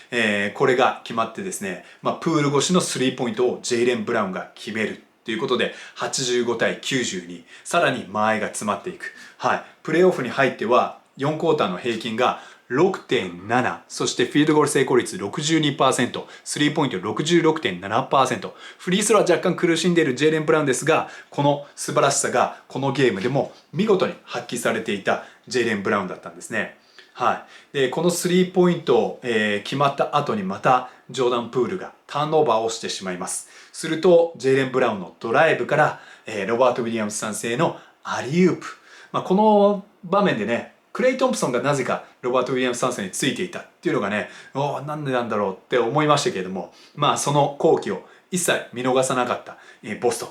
これが決まってですね、プール越しのスリーポイントをジェイレン・ブラウンが決める。ということで、85対92。さらに間合いが詰まっていく。はい。プレーオフに入っては、4クォーターの平均が6.7、そしてフィールドゴール成功率 62%、スリーポイント 66.7%、フリースローは若干苦しんでいるジェイレン・ブラウンですが、この素晴らしさがこのゲームでも見事に発揮されていたジェイレン・ブラウンだったんですね。はい。で、このスリーポイントを、決まった後にまたジョーダン・プールがターンオーバーをしてしまいます。すると、ジェイレン・ブラウンのドライブから、ロバート・ウィリアムス3世のアリウープ。この場面でね、クレイ・トンプソンがなぜかロバート・ウィリアムス3世についていたっていうのがね、なんでなんだろうって思いましたけれども、その好機を一切見逃さなかった、ボストン。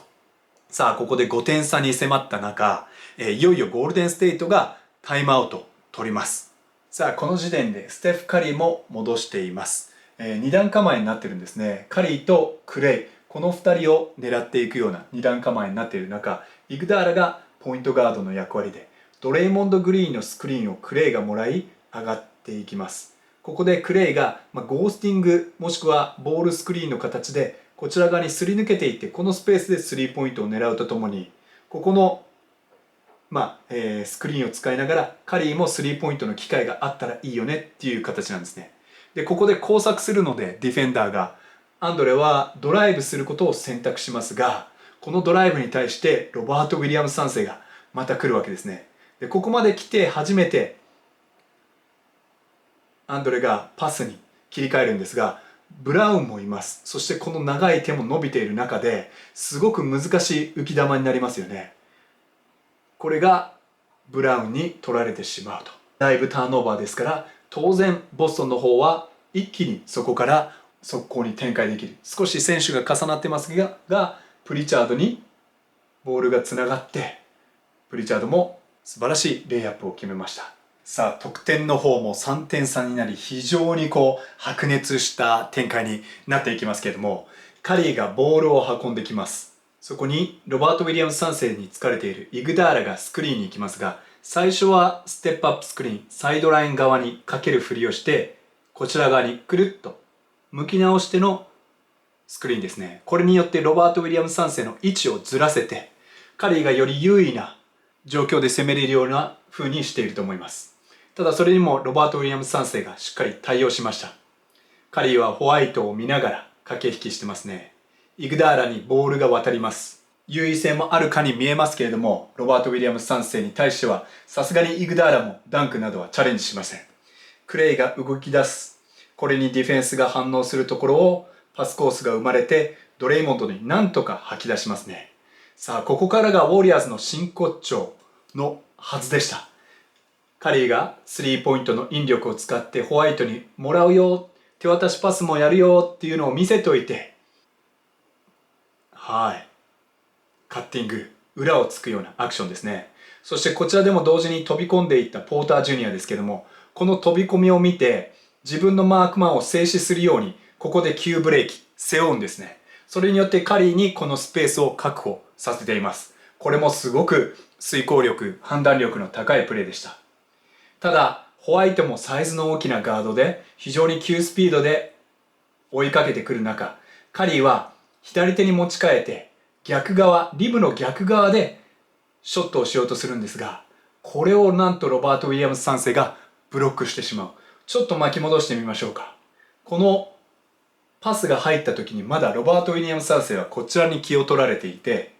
さあ、ここで5点差に迫った中、いよいよゴールデンステイトがタイムアウトを取ります。さあ、この時点でステフ・カリーも戻しています。2段構えになってるんですね。カリーとクレイ、この2人を狙っていくような2段構えになっている中、イグダーラがポイントガードの役割で、ドレイモンド・グリーンのスクリーンをクレイがもらい上がっていきます。ここでクレイが、ゴースティングもしくはボールスクリーンの形でこちら側にすり抜けていって、このスペースでスリーポイントを狙うとともに、ここの、スクリーンを使いながらカリーもスリーポイントの機会があったらいいよねっていう形なんですね。で、ここで交錯するのでディフェンダーがアンドレはドライブすることを選択しますが、このドライブに対してロバート・ウィリアムス3世がまた来るわけですね。で、ここまで来て初めてアンドレがパスに切り替えるんですが、ブラウンもいます。そしてこの長い手も伸びている中ですごく難しい浮き球になりますよね。これがブラウンに取られてしまうと。だいぶターンオーバーですから、当然ボストンの方は一気にそこから速攻に展開できる。少し選手が重なってますが、プリチャードにボールがつながって、プリチャードも素晴らしいレイアップを決めました。さあ、得点の方も3点差になり、非常に白熱した展開になっていきますけれども、カリーがボールを運んできます。そこにロバート・ウィリアムス3世に疲れているイグダーラがスクリーンに行きますが、最初はステップアップスクリーン、サイドライン側にかけるふりをして、こちら側にくるっと向き直してのスクリーンですね。これによってロバート・ウィリアムス3世の位置をずらせて、カリーがより優位な状況で攻めれるような風にしていると思います。ただそれにもロバート・ウィリアムス3世がしっかり対応しました。カリーはホワイトを見ながら駆け引きしてますね。イグダーラにボールが渡ります。優位性もあるかに見えますけれども、ロバート・ウィリアムス3世に対してはさすがにイグダーラもダンクなどはチャレンジしません。クレイが動き出す。これにディフェンスが反応するところをパスコースが生まれて、ドレイモンドになんとか吐き出しますね。さあ、ここからがウォリアーズの真骨頂のはずでした。カリーがスリーポイントの引力を使ってホワイトにもらうよ、手渡しパスもやるよっていうのを見せといて、はい。カッティング、裏をつくようなアクションですね。そしてこちらでも同時に飛び込んでいったポータージュニアですけども、この飛び込みを見て自分のマークマンを静止するように、ここで急ブレーキ、背負うんですね。それによってカリーにこのスペースを確保させています。これもすごく遂行力、判断力の高いプレーでした。ただ、ホワイトもサイズの大きなガードで非常に急スピードで追いかけてくる中、カリーは左手に持ち替えて逆側、リブの逆側でショットをしようとするんですが、これをなんとロバート・ウィリアムス3世がブロックしてしまう。ちょっと巻き戻してみましょうか。このパスが入った時にまだロバート・ウィリアムス3世はこちらに気を取られていて、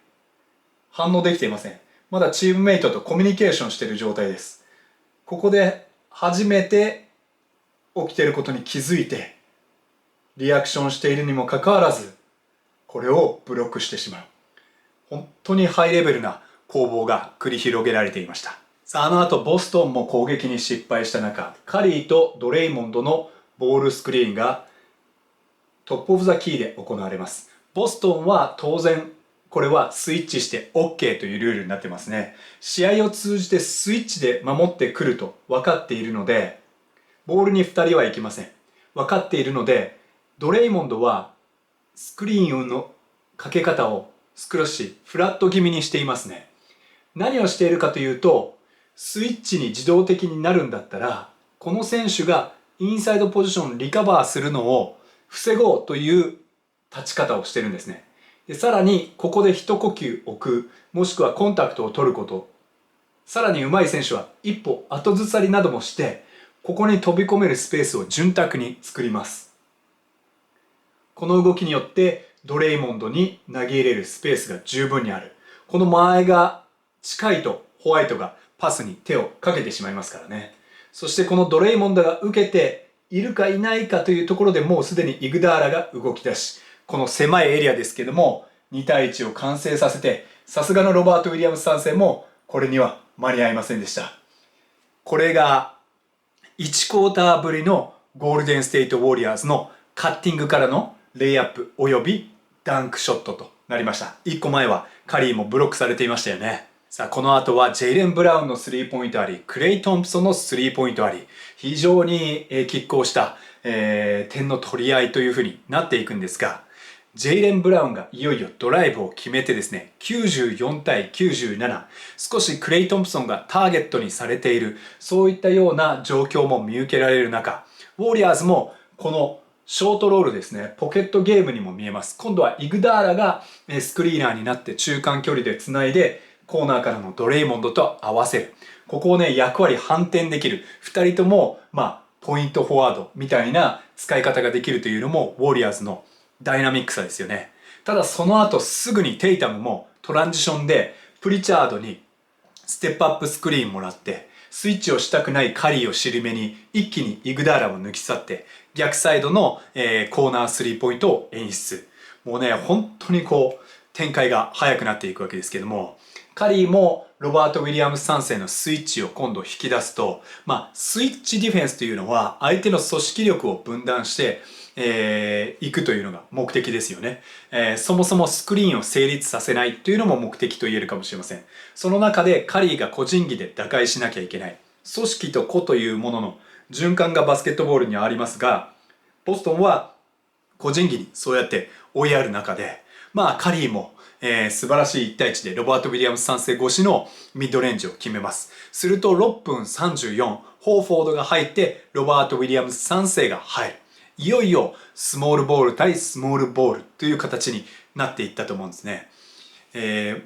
反応できていません。まだチームメイトとコミュニケーションしている状態です。ここで初めて起きていることに気づいてリアクションしているにもかかわらず、これをブロックしてしまう。本当にハイレベルな攻防が繰り広げられていました。さあ、あの後ボストンも攻撃に失敗した中、カリーとドレイモンドのボールスクリーンがトップオブザキーで行われます。ボストンは当然これはスイッチして OK というルールになってますね。試合を通じてスイッチで守ってくると分かっているので、ボールに2人は行きません。分かっているので、ドレイモンドはスクリーンのかけ方を少しフラット気味にしていますね。何をしているかというと、スイッチに自動的になるんだったら、この選手がインサイドポジションリカバーするのを防ごうという立ち方をしてるんですね。で、さらにここで一呼吸置く、もしくはコンタクトを取ること。さらに上手い選手は一歩後ずさりなどもして、ここに飛び込めるスペースを潤沢に作ります。この動きによってドレイモンドに投げ入れるスペースが十分にある。この間合いが近いとホワイトがパスに手をかけてしまいますからね。そしてこのドレイモンドが受けているかいないかというところでもうすでにイグダーラが動き出し、この狭いエリアですけども2対1を完成させて、さすがのロバート・ウィリアムス3世もこれには間に合いませんでした。これが1クォーターぶりのゴールデンステイトウォリアーズのカッティングからのレイアップおよびダンクショットとなりました。1個前はカリーもブロックされていましたよね。さあ、この後はジェイレン・ブラウンのスリーポイントあり、クレイ・トンプソンのスリーポイントあり、非常に拮抗した、点の取り合いというふうになっていくんですが、ジェイレン・ブラウンがいよいよドライブを決めてですね、94対97、少しクレイ・トンプソンがターゲットにされている、そういったような状況も見受けられる中、ウォリアーズもこのショートロールですね、ポケットゲームにも見えます。今度はイグダーラがスクリーナーになって中間距離でつないで、コーナーからのドレイモンドと合わせる。ここをね、役割反転できる。2人とも、ポイントフォワードみたいな使い方ができるというのも、ウォリアーズのダイナミックさですよね。ただその後すぐにテイタムもトランジションでプリチャードにステップアップスクリーンもらって、スイッチをしたくないカリーを尻目に一気にイグダーラを抜き去って逆サイドの、コーナースリーポイントを演出。もうね、本当にこう展開が速くなっていくわけですけども、カリーもロバート・ウィリアムス3世のスイッチを今度引き出すと、スイッチディフェンスというのは相手の組織力を分断していくというのが目的ですよね。そもそもスクリーンを成立させないというのも目的と言えるかもしれません。その中でカリーが個人技で打開しなきゃいけない。組織と個というものの循環がバスケットボールにはありますが、ボストンは個人技にそうやって追いやる中で、カリーも素晴らしい1対1でロバート・ウィリアムス3世越しのミッドレンジを決めます。すると6分34、ホーフォードが入ってロバート・ウィリアムス3世が入る。いよいよスモールボール対スモールボールという形になっていったと思うんですね。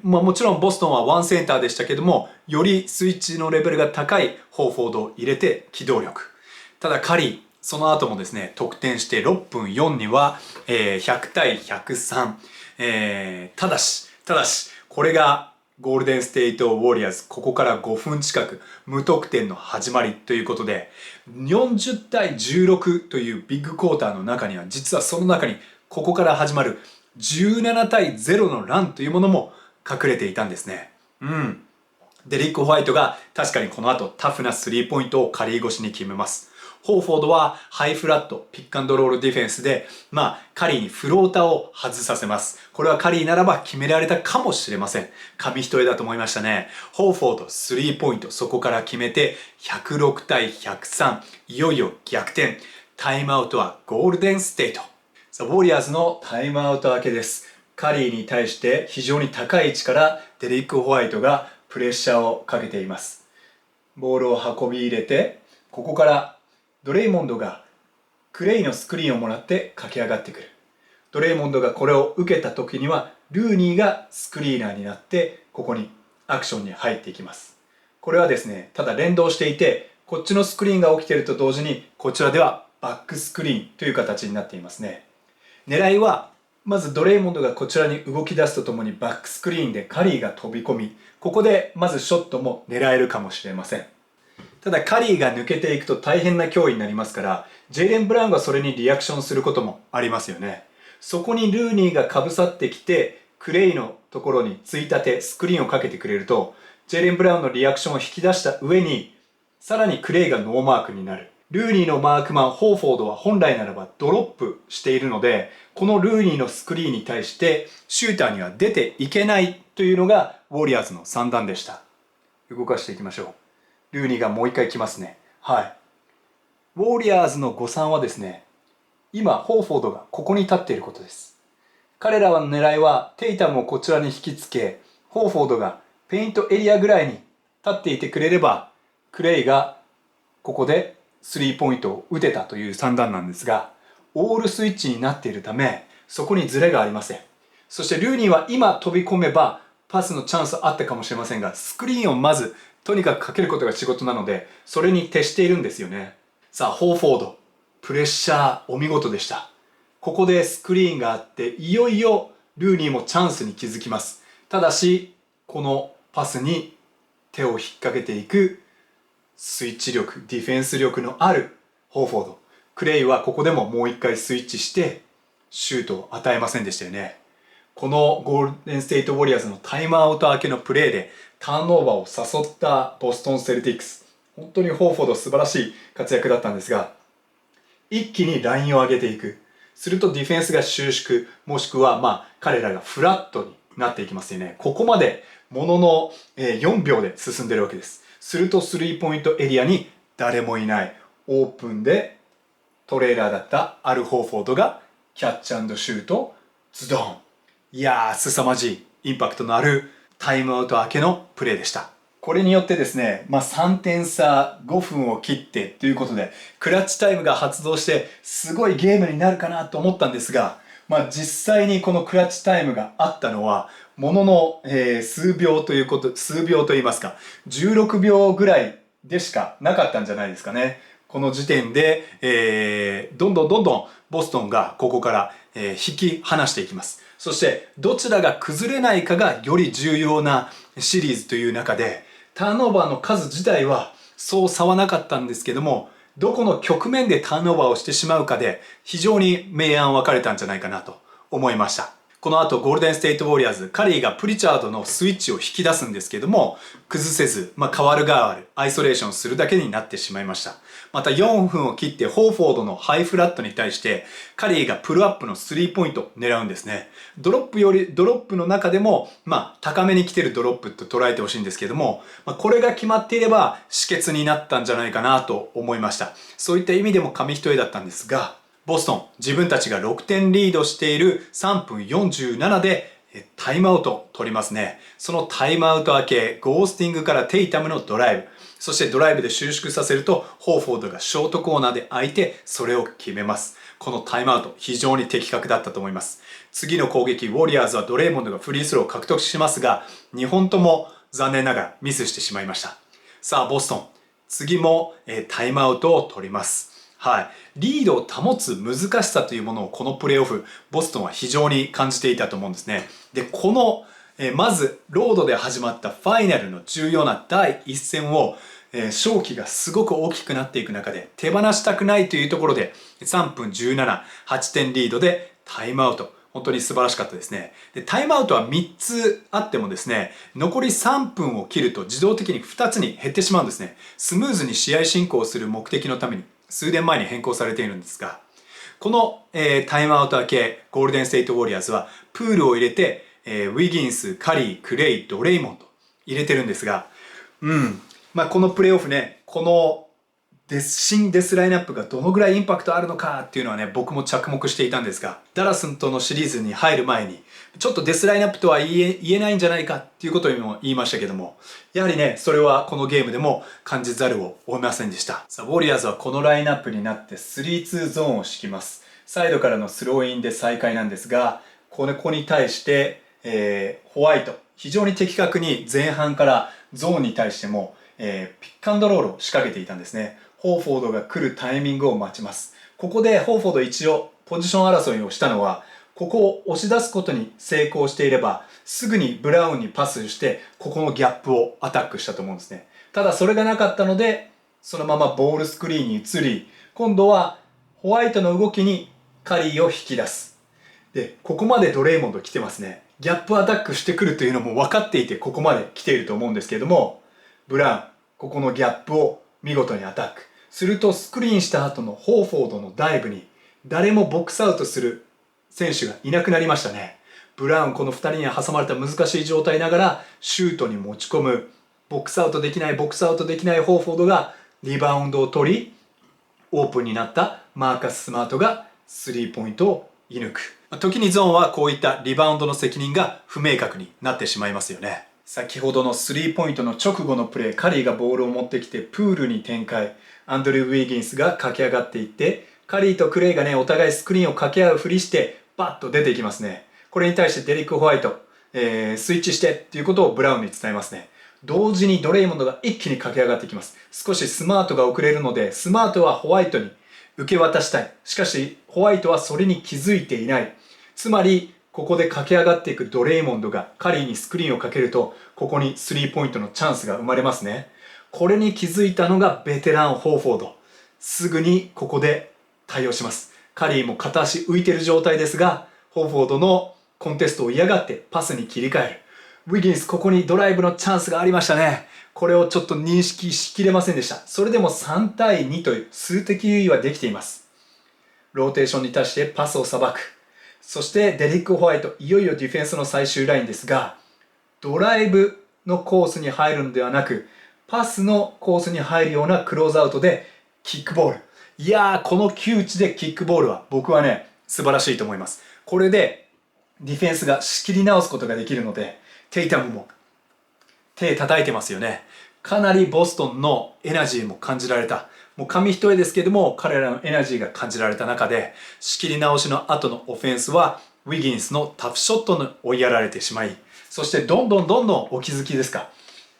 もちろんボストンはワンセンターでしたけども、よりスイッチのレベルが高いホーフォードを入れて機動力。ただカリー、その後もですね、得点して6分4には、100対103。ただし、これがゴールデンステイトウォリアーズ、ここから5分近く無得点の始まりということで、40対16というビッグクォーターの中には、実はその中にここから始まる17対0のランというものも隠れていたんですね。デリック・ホワイトが確かにこの後タフなスリーポイントをカリー越しに決めます。ホーフォードはハイフラット、ピックアンドロールディフェンスで、カリーにフローターを外させます。これはカリーならば決められたかもしれません。紙一重だと思いましたね。ホーフォード、スリーポイント、そこから決めて、106対103。いよいよ逆転。タイムアウトはゴールデンステイト。ウォリアーズのタイムアウト明けです。カリーに対して非常に高い位置からデリック・ホワイトがプレッシャーをかけています。ボールを運び入れて、ここからドレイモンドがクレイのスクリーンをもらって駆け上がってくる。ドレイモンドがこれを受けた時にはルーニーがスクリーナーになってここにアクションに入っていきます。これはですね、ただ連動していて、こっちのスクリーンが起きていると同時にこちらではバックスクリーンという形になっていますね。狙いはまずドレイモンドがこちらに動き出すとともにバックスクリーンでカリーが飛び込み、ここでまずショットも狙えるかもしれません。ただカリーが抜けていくと大変な脅威になりますから、ジェイレン・ブラウンがそれにリアクションすることもありますよね。そこにルーニーがかぶさってきて、クレイのところについたてスクリーンをかけてくれると、ジェイレン・ブラウンのリアクションを引き出した上に、さらにクレイがノーマークになる。ルーニーのマークマン、ホーフォードは本来ならばドロップしているので、このルーニーのスクリーンに対してシューターには出ていけないというのがウォリアーズの算段でした。動かしていきましょう。ルーニーがもう一回来ますね。はい。ウォリアーズの誤算はですね、今、ホーフォードがここに立っていることです。彼らの狙いはテイタムをこちらに引きつけ、ホーフォードがペイントエリアぐらいに立っていてくれれば、クレイがここでスリーポイントを打てたという算段なんですが、オールスイッチになっているため、そこにズレがありません。そしてルーニーは今飛び込めばパスのチャンスあったかもしれませんが、スクリーンをまずとにかくかけることが仕事なので、それに徹しているんですよね。さあ、ホーフォード、プレッシャーお見事でした。ここでスクリーンがあって、いよいよルーニーもチャンスに気づきます。ただし、このパスに手を引っ掛けていくスイッチ力、ディフェンス力のあるホーフォード。クレイはここでももう一回スイッチしてシュートを与えませんでしたよね。このゴールデンステイトウォリアーズのタイムアウト明けのプレーでターンオーバーを誘ったボストンセルティックス。本当にホーフォード素晴らしい活躍だったんですが、一気にラインを上げていく。するとディフェンスが収縮、もしくは彼らがフラットになっていきますよね。ここまでものの4秒で進んでるわけです。するとスリーポイントエリアに誰もいない。オープンでトレーラーだったアル・ホーフォードがキャッチ&シュート、ズドン。いやー、凄まじいインパクトのあるタイムアウト明けのプレーでした。これによってですね、3点差5分を切ってということで、クラッチタイムが発動してすごいゲームになるかなと思ったんですが、実際にこのクラッチタイムがあったのは、ものの、数秒と言いますか、16秒ぐらいでしかなかったんじゃないですかね。この時点で、どんどんボストンがここから、引き離していきます。そしてどちらが崩れないかがより重要なシリーズという中で、ターンオーバーの数自体はそう差はなかったんですけども、どこの局面でターンオーバーをしてしまうかで非常に明暗分かれたんじゃないかなと思いました。この後ゴールデンステイトウォリアーズ、カリーがプリチャードのスイッチを引き出すんですけども、崩せず、代わる代わるアイソレーションするだけになってしまいました。また4分を切ってホーフォードのハイフラットに対してカリーがプルアップのスリーポイントを狙うんですね。ドロップの中でも高めに来てるドロップと捉えてほしいんですけども、これが決まっていれば止血になったんじゃないかなと思いました。そういった意味でも紙一重だったんですが、ボストン、自分たちが6点リードしている3分47でタイムアウトを取りますね。そのタイムアウト明け、ゴースティングからテイタムのドライブ。そしてドライブで収縮させると、ホーフォードがショートコーナーで空いて、それを決めます。このタイムアウト、非常に的確だったと思います。次の攻撃、ウォリアーズはドレイモンドがフリースローを獲得しますが、2本とも残念ながらミスしてしまいました。さあ、ボストン、次もタイムアウトを取ります。はい。リードを保つ難しさというものをこのプレーオフ、ボストンは非常に感じていたと思うんですね。で、この、まず、ロードで始まったファイナルの重要な第一戦を、勝機がすごく大きくなっていく中で、手放したくないというところで、3分17、8点リードでタイムアウト。本当に素晴らしかったですね。で、タイムアウトは3つあってもですね、残り3分を切ると自動的に2つに減ってしまうんですね。スムーズに試合進行する目的のために数年前に変更されているんですが、この、タイムアウト明けゴールデンステイトウォリアーズはプールを入れて、ウィギンス、カリー、クレイ、ドレイモンド入れてるんですが、このプレーオフね、この新デスラインナップがどのぐらいインパクトあるのかっていうのはね、僕も着目していたんですが、ダラスとのシリーズに入る前に、ちょっとデスラインナップとは言えないんじゃないかっていうことにも言いましたけども、やはりね、それはこのゲームでも感じざるを得ませんでした。さあ、ウォリアーズはこのラインナップになって3-2ゾーンを敷きます。サイドからのスローインで再開なんですが、ここに対して、ホワイト、非常に的確に前半からゾーンに対しても、ピックアンドロールを仕掛けていたんですね。ホーフォードが来るタイミングを待ちます。ここでホーフォード一応ポジション争いをしたのはここを押し出すことに成功していれば、すぐにブラウンにパスして、ここのギャップをアタックしたと思うんですね。ただそれがなかったので、そのままボールスクリーンに移り、今度はホワイトの動きにカリーを引き出す。で、ここまでドレイモンド来てますね。ギャップアタックしてくるというのも分かっていてここまで来ていると思うんですけれども、ブラウン、ここのギャップを見事にアタック。するとスクリーンした後のホーフォードのダイブに誰もボックスアウトする選手がいなくなりましたね。ブラウンこの2人に挟まれた難しい状態ながらシュートに持ち込む。ボックスアウトできないホーフォードがリバウンドを取り、オープンになったマーカス・スマートがスリーポイントを射抜く。時にゾーンはこういったリバウンドの責任が不明確になってしまいますよね。先ほどのスリーポイントの直後のプレー、カリーがボールを持ってきてプールに展開。アンドリュー・ウィギンスが駆け上がっていって、カリーとクレイがね、お互いスクリーンを掛け合うふりして、バッと出ていきますね。これに対してデリック・ホワイト、スイッチしてっていうことをブラウンに伝えますね。同時にドレイモンドが一気に駆け上がってきます。少しスマートが遅れるので、スマートはホワイトに受け渡したい。しかし、ホワイトはそれに気づいていない。つまり、ここで駆け上がっていくドレイモンドがカリーにスクリーンをかけると、ここにスリーポイントのチャンスが生まれますね。これに気づいたのがベテラン・ホーフォード。すぐにここで対応します。カリーも片足浮いている状態ですが、ホーフォードのコンテストを嫌がってパスに切り替える。ウィギンス、ここにドライブのチャンスがありましたね。これをちょっと認識しきれませんでした。それでも3対2という数的優位はできています。ローテーションに対してパスをさばく。そしてデリック・ホワイト、いよいよディフェンスの最終ラインですが、ドライブのコースに入るのではなく、パスのコースに入るようなクローズアウトでキックボール。いやー、この窮地でキックボールは僕はね、素晴らしいと思います。これでディフェンスが仕切り直すことができるので、テイタムも手叩いてますよね。かなりボストンのエナジーも感じられた。もう紙一重ですけども、彼らのエナジーが感じられた中で、仕切り直しの後のオフェンスは、ウィギンスのタフショットに追いやられてしまい、そしてどんどんお気づきですか、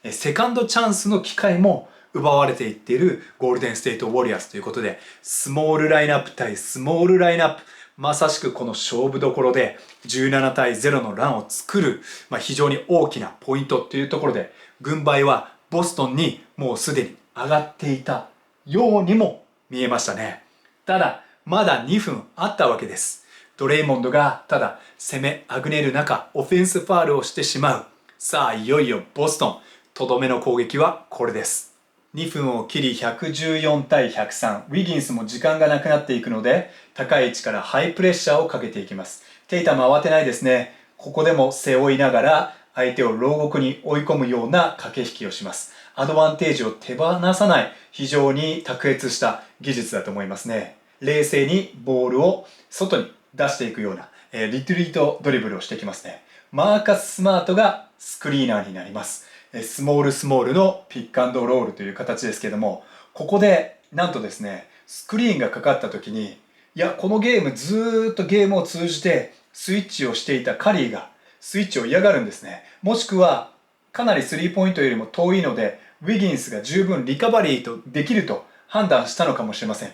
セカンドチャンスの機会も奪われていっているゴールデンステートウォリアーズということで、スモールラインナップ対スモールラインナップ、まさしくこの勝負どころで17対0のランを作る、非常に大きなポイントというところで、軍配はボストンにもうすでに上がっていたようにも見えましたね。ただ、まだ2分あったわけです。ドレイモンドがただ攻めあぐねる中、オフェンスファールをしてしまう。さあ、いよいよボストン、とどめの攻撃はこれです。2分を切り114対103。ウィギンスも時間がなくなっていくので、高い位置からハイプレッシャーをかけていきます。テイタム慌てないですね。ここでも背負いながら相手を牢獄に追い込むような駆け引きをします。アドバンテージを手放さない非常に卓越した技術だと思いますね。冷静にボールを外に出していくような、リトリートドリブルをしてきますね。マーカス・スマートがスクリーナーになります。スモールのピックアンドロールという形ですけども、ここでなんとですね、スクリーンがかかった時に、いや、このゲームずーっとゲームを通じてスイッチをしていたカリーがスイッチを嫌がるんですね。もしくはかなりスリーポイントよりも遠いので、ウィギンスが十分リカバリーとできると判断したのかもしれません。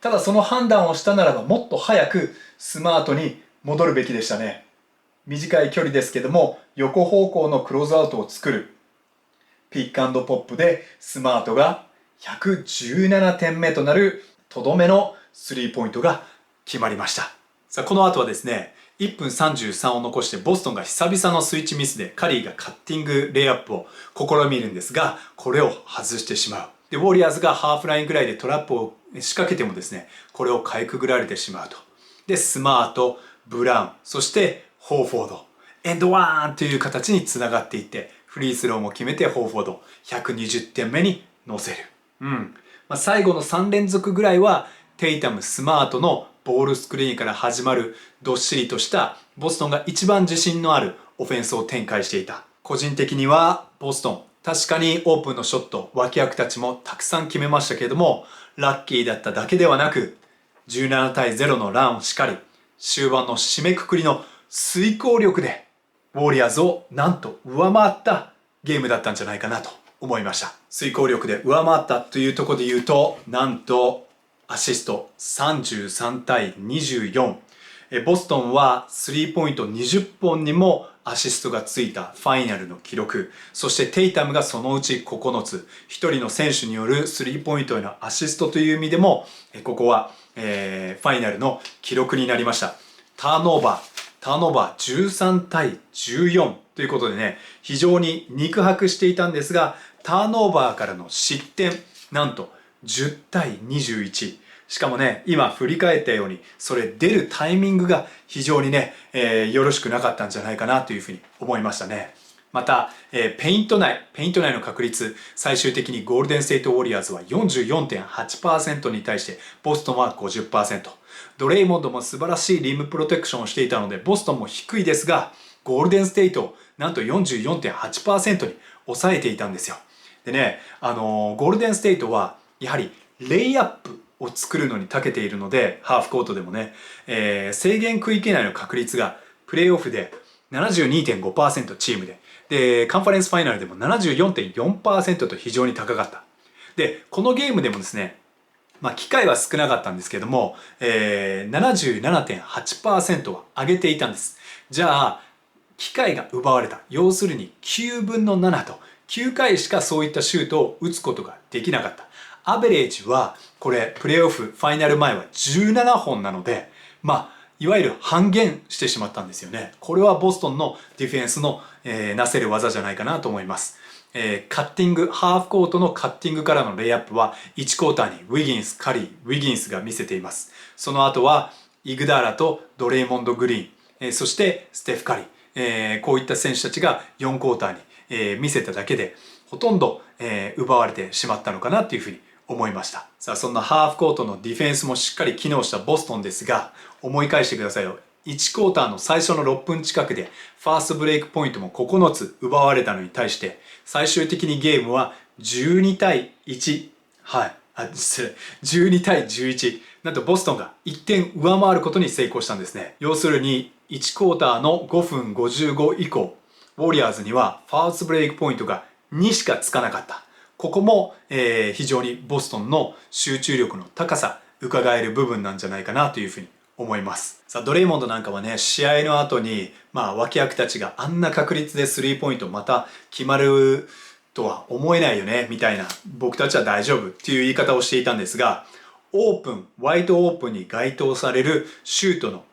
ただその判断をしたならばもっと早くスマートに戻るべきでしたね。短い距離ですけども、横方向のクローズアウトを作る。ピックアンドポップでスマートが117点目となるとどめのスリーポイントが決まりました。さあ、この後はですね、1分33を残してボストンが久々のスイッチミスでカリーがカッティングレイアップを試みるんですが、これを外してしまう。で、ウォリアーズがハーフラインぐらいでトラップを仕掛けてもですね、これをかいくぐられてしまうと。で、スマート、ブラウン、そしてホーフォード、エンドワンという形につながっていって、フリースローも決めてホーフォード120点目に乗せる。最後の3連続ぐらいはテイタム、スマートのボールスクリーンから始まるどっしりとしたボストンが一番自信のあるオフェンスを展開していた。個人的にはボストン、確かにオープンのショット、脇役たちもたくさん決めましたけれども、ラッキーだっただけではなく、17対0のランをしっかり、終盤の締めくくりの遂行力でウォリアーズをなんと上回ったゲームだったんじゃないかなと思いました。遂行力で上回ったというところで言うと、なんとアシスト33対24、ボストンはスリーポイント20本にもアシストがついたファイナルの記録、そしてテイタムがそのうち9つ、一人の選手によるスリーポイントへのアシストという意味でも、ここは、ファイナルの記録になりました。ターンオーバー13対14ということでね、非常に肉薄していたんですが、ターンオーバーからの失点、なんと10対21。しかもね、今振り返ったように、それ出るタイミングが非常にね、よろしくなかったんじゃないかなというふうに思いましたね。また、ペイント内の確率、最終的にゴールデンステイトウォリアーズは 44.8% に対して、ボストンは 50%。ドレイモンドも素晴らしいリムプロテクションをしていたので、ボストンも低いですが、ゴールデンステイトをなんと 44.8% に抑えていたんですよ。でね、ゴールデンステイトはやはりレイアップを作るのに長けているので、ハーフコートでもね、制限区域内の確率がプレーオフで 72.5% チームで、カンファレンスファイナルでも 74.4% と非常に高かった。で、このゲームでもですね、機会は少なかったんですけども、77.8% は上げていたんです。じゃあ、機会が奪われた。要するに9分の7と、9回しかそういったシュートを打つことができなかった。アベレージは、これ、プレーオフ、ファイナル前は17本なので、いわゆる半減してしまったんですよね。これはボストンのディフェンスの、なせる技じゃないかなと思います。カッティング、ハーフコートのカッティングからのレイアップは1クォーターにウィギンス、カリー、ウィギンスが見せています。その後はイグダーラとドレイモンド・グリーン、そしてステフ・カリー、こういった選手たちが4クォーターに、見せただけでほとんど、奪われてしまったのかなというふうに思いました。さあ、そんなハーフコートのディフェンスもしっかり機能したボストンですが、思い返してくださいよ。1クォーターの最初の6分近くでファーストブレイクポイントも9つ奪われたのに対して、最終的にゲームは12対1、12対11。なんとボストンが1点上回ることに成功したんですね。要するに1クォーターの5分55以降、ウォリアーズにはファーストブレイクポイントが2しかつかなかった。ここも、非常にボストンの集中力の高さ、伺える部分なんじゃないかなというふうに思います。さあ、ドレイモンドなんかはね、試合の後に、脇役たちがあんな確率でスリーポイントまた決まるとは思えないよね、みたいな、僕たちは大丈夫っていう言い方をしていたんですが、ワイドオープンに該当されるシュートの、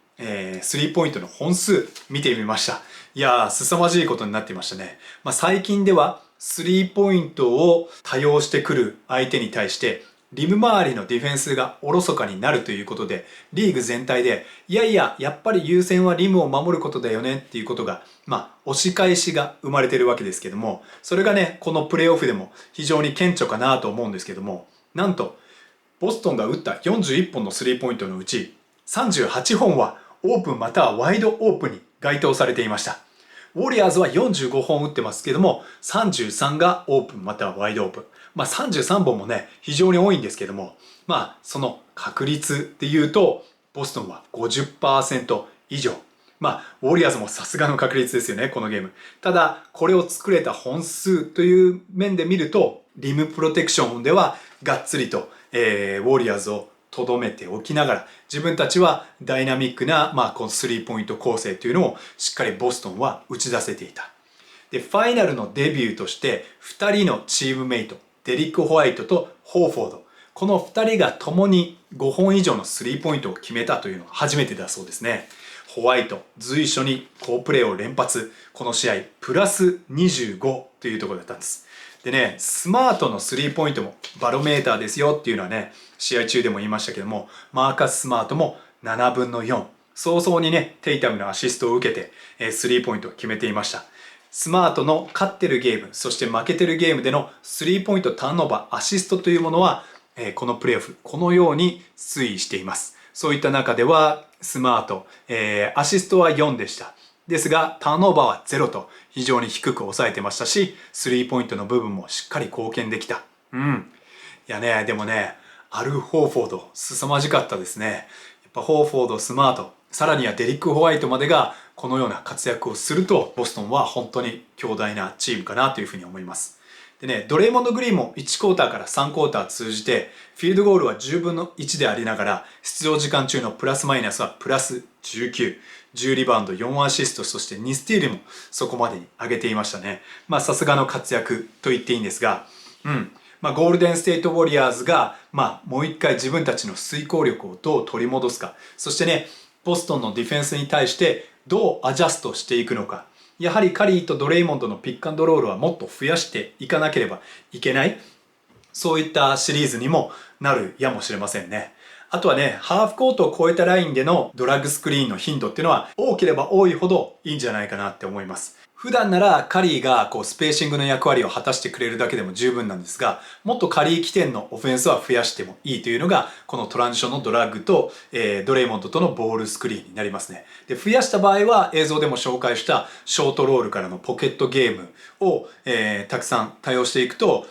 スリーポイントの本数見てみました。いやー、凄まじいことになっていましたね。最近ではスリーポイントを多用してくる相手に対してリム周りのディフェンスがおろそかになるということで、リーグ全体でやっぱり優先はリムを守ることだよねっていうことが押し返しが生まれてるわけですけども、それがね、このプレーオフでも非常に顕著かなと思うんですけども、なんとボストンが打った41本のスリーポイントのうち38本はオープンまたはワイドオープンに該当されていました。ウォリアーズは45本打ってますけども、33がオープンまたはワイドオープン。33本もね、非常に多いんですけども、その確率で言うと、ボストンは 50% 以上。ウォリアーズもさすがの確率ですよね、このゲーム。ただ、これを作れた本数という面で見ると、リムプロテクションではがっつりと、ウォリアーズを留めておきながら、自分たちはダイナミックな、このスリーポイント構成というのをしっかりボストンは打ち出せていた。で、ファイナルのデビューとして2人のチームメイト、デリック・ホワイトとホーフォード、この2人が共に5本以上のスリーポイントを決めたというのは初めてだそうですね。ホワイト、随所に好プレーを連発、この試合プラス25というところだったんです。でね、スマートのスリーポイントもバロメーターですよっていうのはね、試合中でも言いましたけども、マーカス・スマートも7分の4。早々にね、テイタムのアシストを受けて、スリーポイントを決めていました。スマートの勝ってるゲーム、そして負けてるゲームでのスリーポイントターンオーバー、アシストというものは、このプレーオフ、このように推移しています。そういった中では、スマート、アシストは4でした。ですが、ターンオーバーは0と非常に低く抑えてましたし、スリーポイントの部分もしっかり貢献できた。いやね、でもね、アル・ホーフォード、凄まじかったですね。やっぱホーフォード、スマート、さらにはデリック・ホワイトまでがこのような活躍をすると、ボストンは本当に強大なチームかなというふうに思います。でね、ドレイモンド・グリーンも1クォーターから3クォーター通じて、フィールドゴールは10分の1でありながら、出場時間中のプラスマイナスはプラス19、10リバウンド、4アシスト、そして2スティールもそこまでに上げていましたね。さすがの活躍と言っていいんですが、ゴールデンステイトウォリアーズが、もう一回自分たちの遂行力をどう取り戻すか、そしてね、ボストンのディフェンスに対してどうアジャストしていくのか、やはりカリーとドレイモンドのピックアンドロールはもっと増やしていかなければいけない。そういったシリーズにもなるやもしれませんね。あとはね、ハーフコートを超えたラインでのドラッグスクリーンの頻度っていうのは多ければ多いほどいいんじゃないかなって思います。普段ならカリーがスペーシングの役割を果たしてくれるだけでも十分なんですが、もっとカリー起点のオフェンスは増やしてもいいというのが、このトランジションのドラッグと、ドレイモンドとのボールスクリーンになりますね。で、増やした場合は映像でも紹介したショートロールからのポケットゲームを、たくさん多用していくと、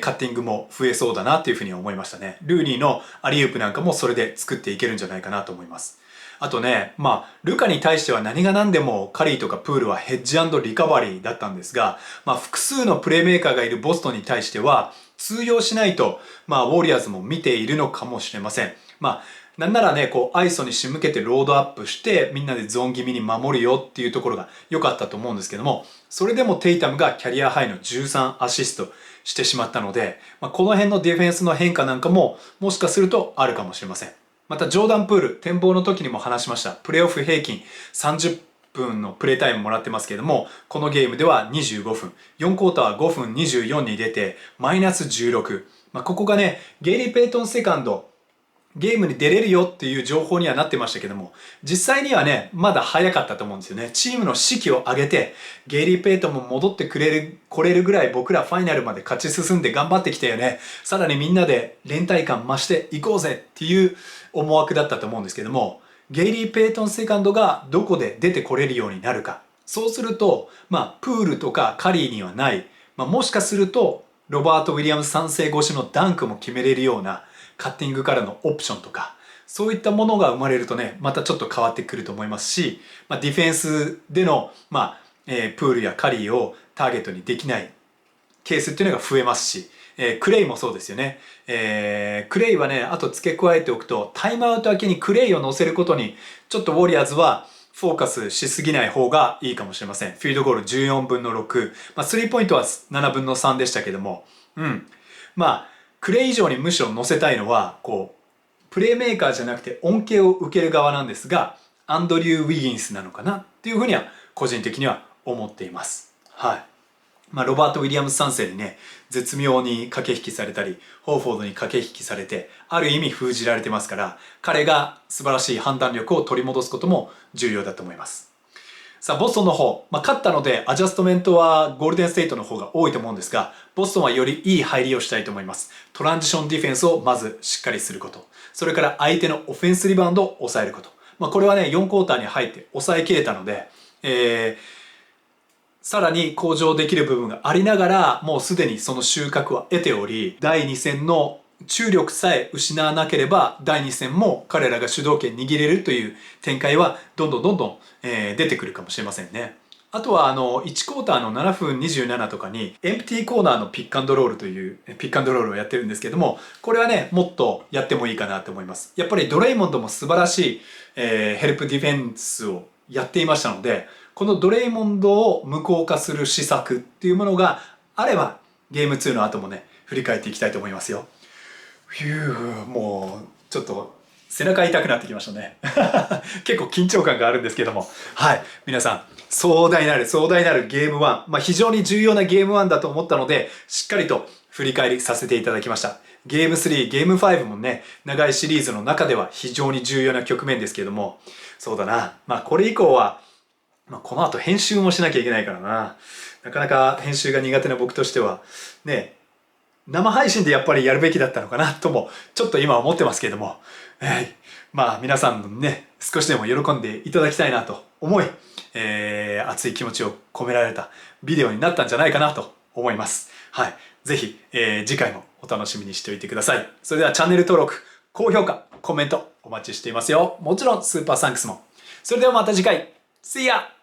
カッティングも増えそうだなっていうふうに思いましたね。ルーニーのアリウープなんかもそれで作っていけるんじゃないかなと思います。あとね、ルカに対しては何が何でもカリーとかプールはヘッジ&リカバリーだったんですが、複数のプレーメーカーがいるボストンに対しては通用しないと、ウォーリアーズも見ているのかもしれません。なんならね、アイソに仕向けてロードアップしてみんなでゾーン気味に守るよっていうところが良かったと思うんですけども、それでもテイタムがキャリアハイの13アシストしてしまったので、この辺のディフェンスの変化なんかももしかするとあるかもしれません。またジョーダン・プール、展望の時にも話しました。プレーオフ平均30分のプレータイムもらってますけれども、このゲームでは25分、4クォーターは5分24に出て、マイナス16。ここがね、ゲイリー・ペイトンセカンド、ゲームに出れるよっていう情報にはなってましたけども、実際にはね、まだ早かったと思うんですよね。チームの士気を上げて、ゲイリー・ペイトンも戻って来れるぐらい僕らファイナルまで勝ち進んで頑張ってきたよね。さらにみんなで連帯感増していこうぜっていう思惑だったと思うんですけども、ゲイリー・ペイトンセカンドがどこで出てこれるようになるか。そうすると、プールとかカリーにはない、もしかすると、ロバート・ウィリアムス3世越しのダンクも決めれるような、カッティングからのオプションとか、そういったものが生まれるとね、またちょっと変わってくると思いますし、ディフェンスでの、プールやカリーをターゲットにできないケースっていうのが増えますし、クレイもそうですよね。クレイはね、あと付け加えておくと、タイムアウト明けにクレイを乗せることに、ちょっとウォリアーズはフォーカスしすぎない方がいいかもしれません。フィールドゴール14分の6、スリーポイントは7分の3でしたけども、クレイ以上にむしろ乗せたいのは、プレーメーカーじゃなくて恩恵を受ける側なんですが、アンドリュー・ウィギンスなのかなっていうふうには個人的には思っています。はい。ロバート・ウィリアムス3世にね、絶妙に駆け引きされたり、ホーフォードに駆け引きされて、ある意味封じられてますから、彼が素晴らしい判断力を取り戻すことも重要だと思います。さあ、ボストンの方、勝ったのでアジャストメントはゴールデンステイトの方が多いと思うんですが、ボストンはよりいい入りをしたいと思います。トランジションディフェンスをまずしっかりすること。それから相手のオフェンスリバウンドを抑えること。これはね、4クォーターに入って抑えきれたので、さらに向上できる部分がありながら、もうすでにその収穫は得ており、第2戦の注力さえ失わなければ、第2戦も彼らが主導権握れるという展開はどんどん、出てくるかもしれませんね。あとは1クォーターの7分27とかにエンプティーコーナーのピックアンドロールというピックアンドロールをやってるんですけども、これはね、もっとやってもいいかなと思います。やっぱりドレイモンドも素晴らしい、ヘルプディフェンスをやっていましたので、このドレイモンドを無効化する施策っていうものがあれば、ゲーム2の後もね、振り返っていきたいと思いますよ。もうちょっと背中痛くなってきましたね。結構緊張感があるんですけども、はい、皆さん壮大なるゲーム1、非常に重要なゲーム1だと思ったので、しっかりと振り返りさせていただきました。ゲーム3、ゲーム5もね、長いシリーズの中では非常に重要な局面ですけども、そうだな、これ以降はこの後編集もしなきゃいけないからなかなか編集が苦手な僕としてはね、生配信でやっぱりやるべきだったのかなともちょっと今思ってますけれども、皆さんね、少しでも喜んでいただきたいなと思い、熱い気持ちを込められたビデオになったんじゃないかなと思います。はい、ぜひ、次回もお楽しみにしておいてください。それではチャンネル登録、高評価、コメントお待ちしていますよ。もちろんスーパーサンクスも。それではまた次回。See ya!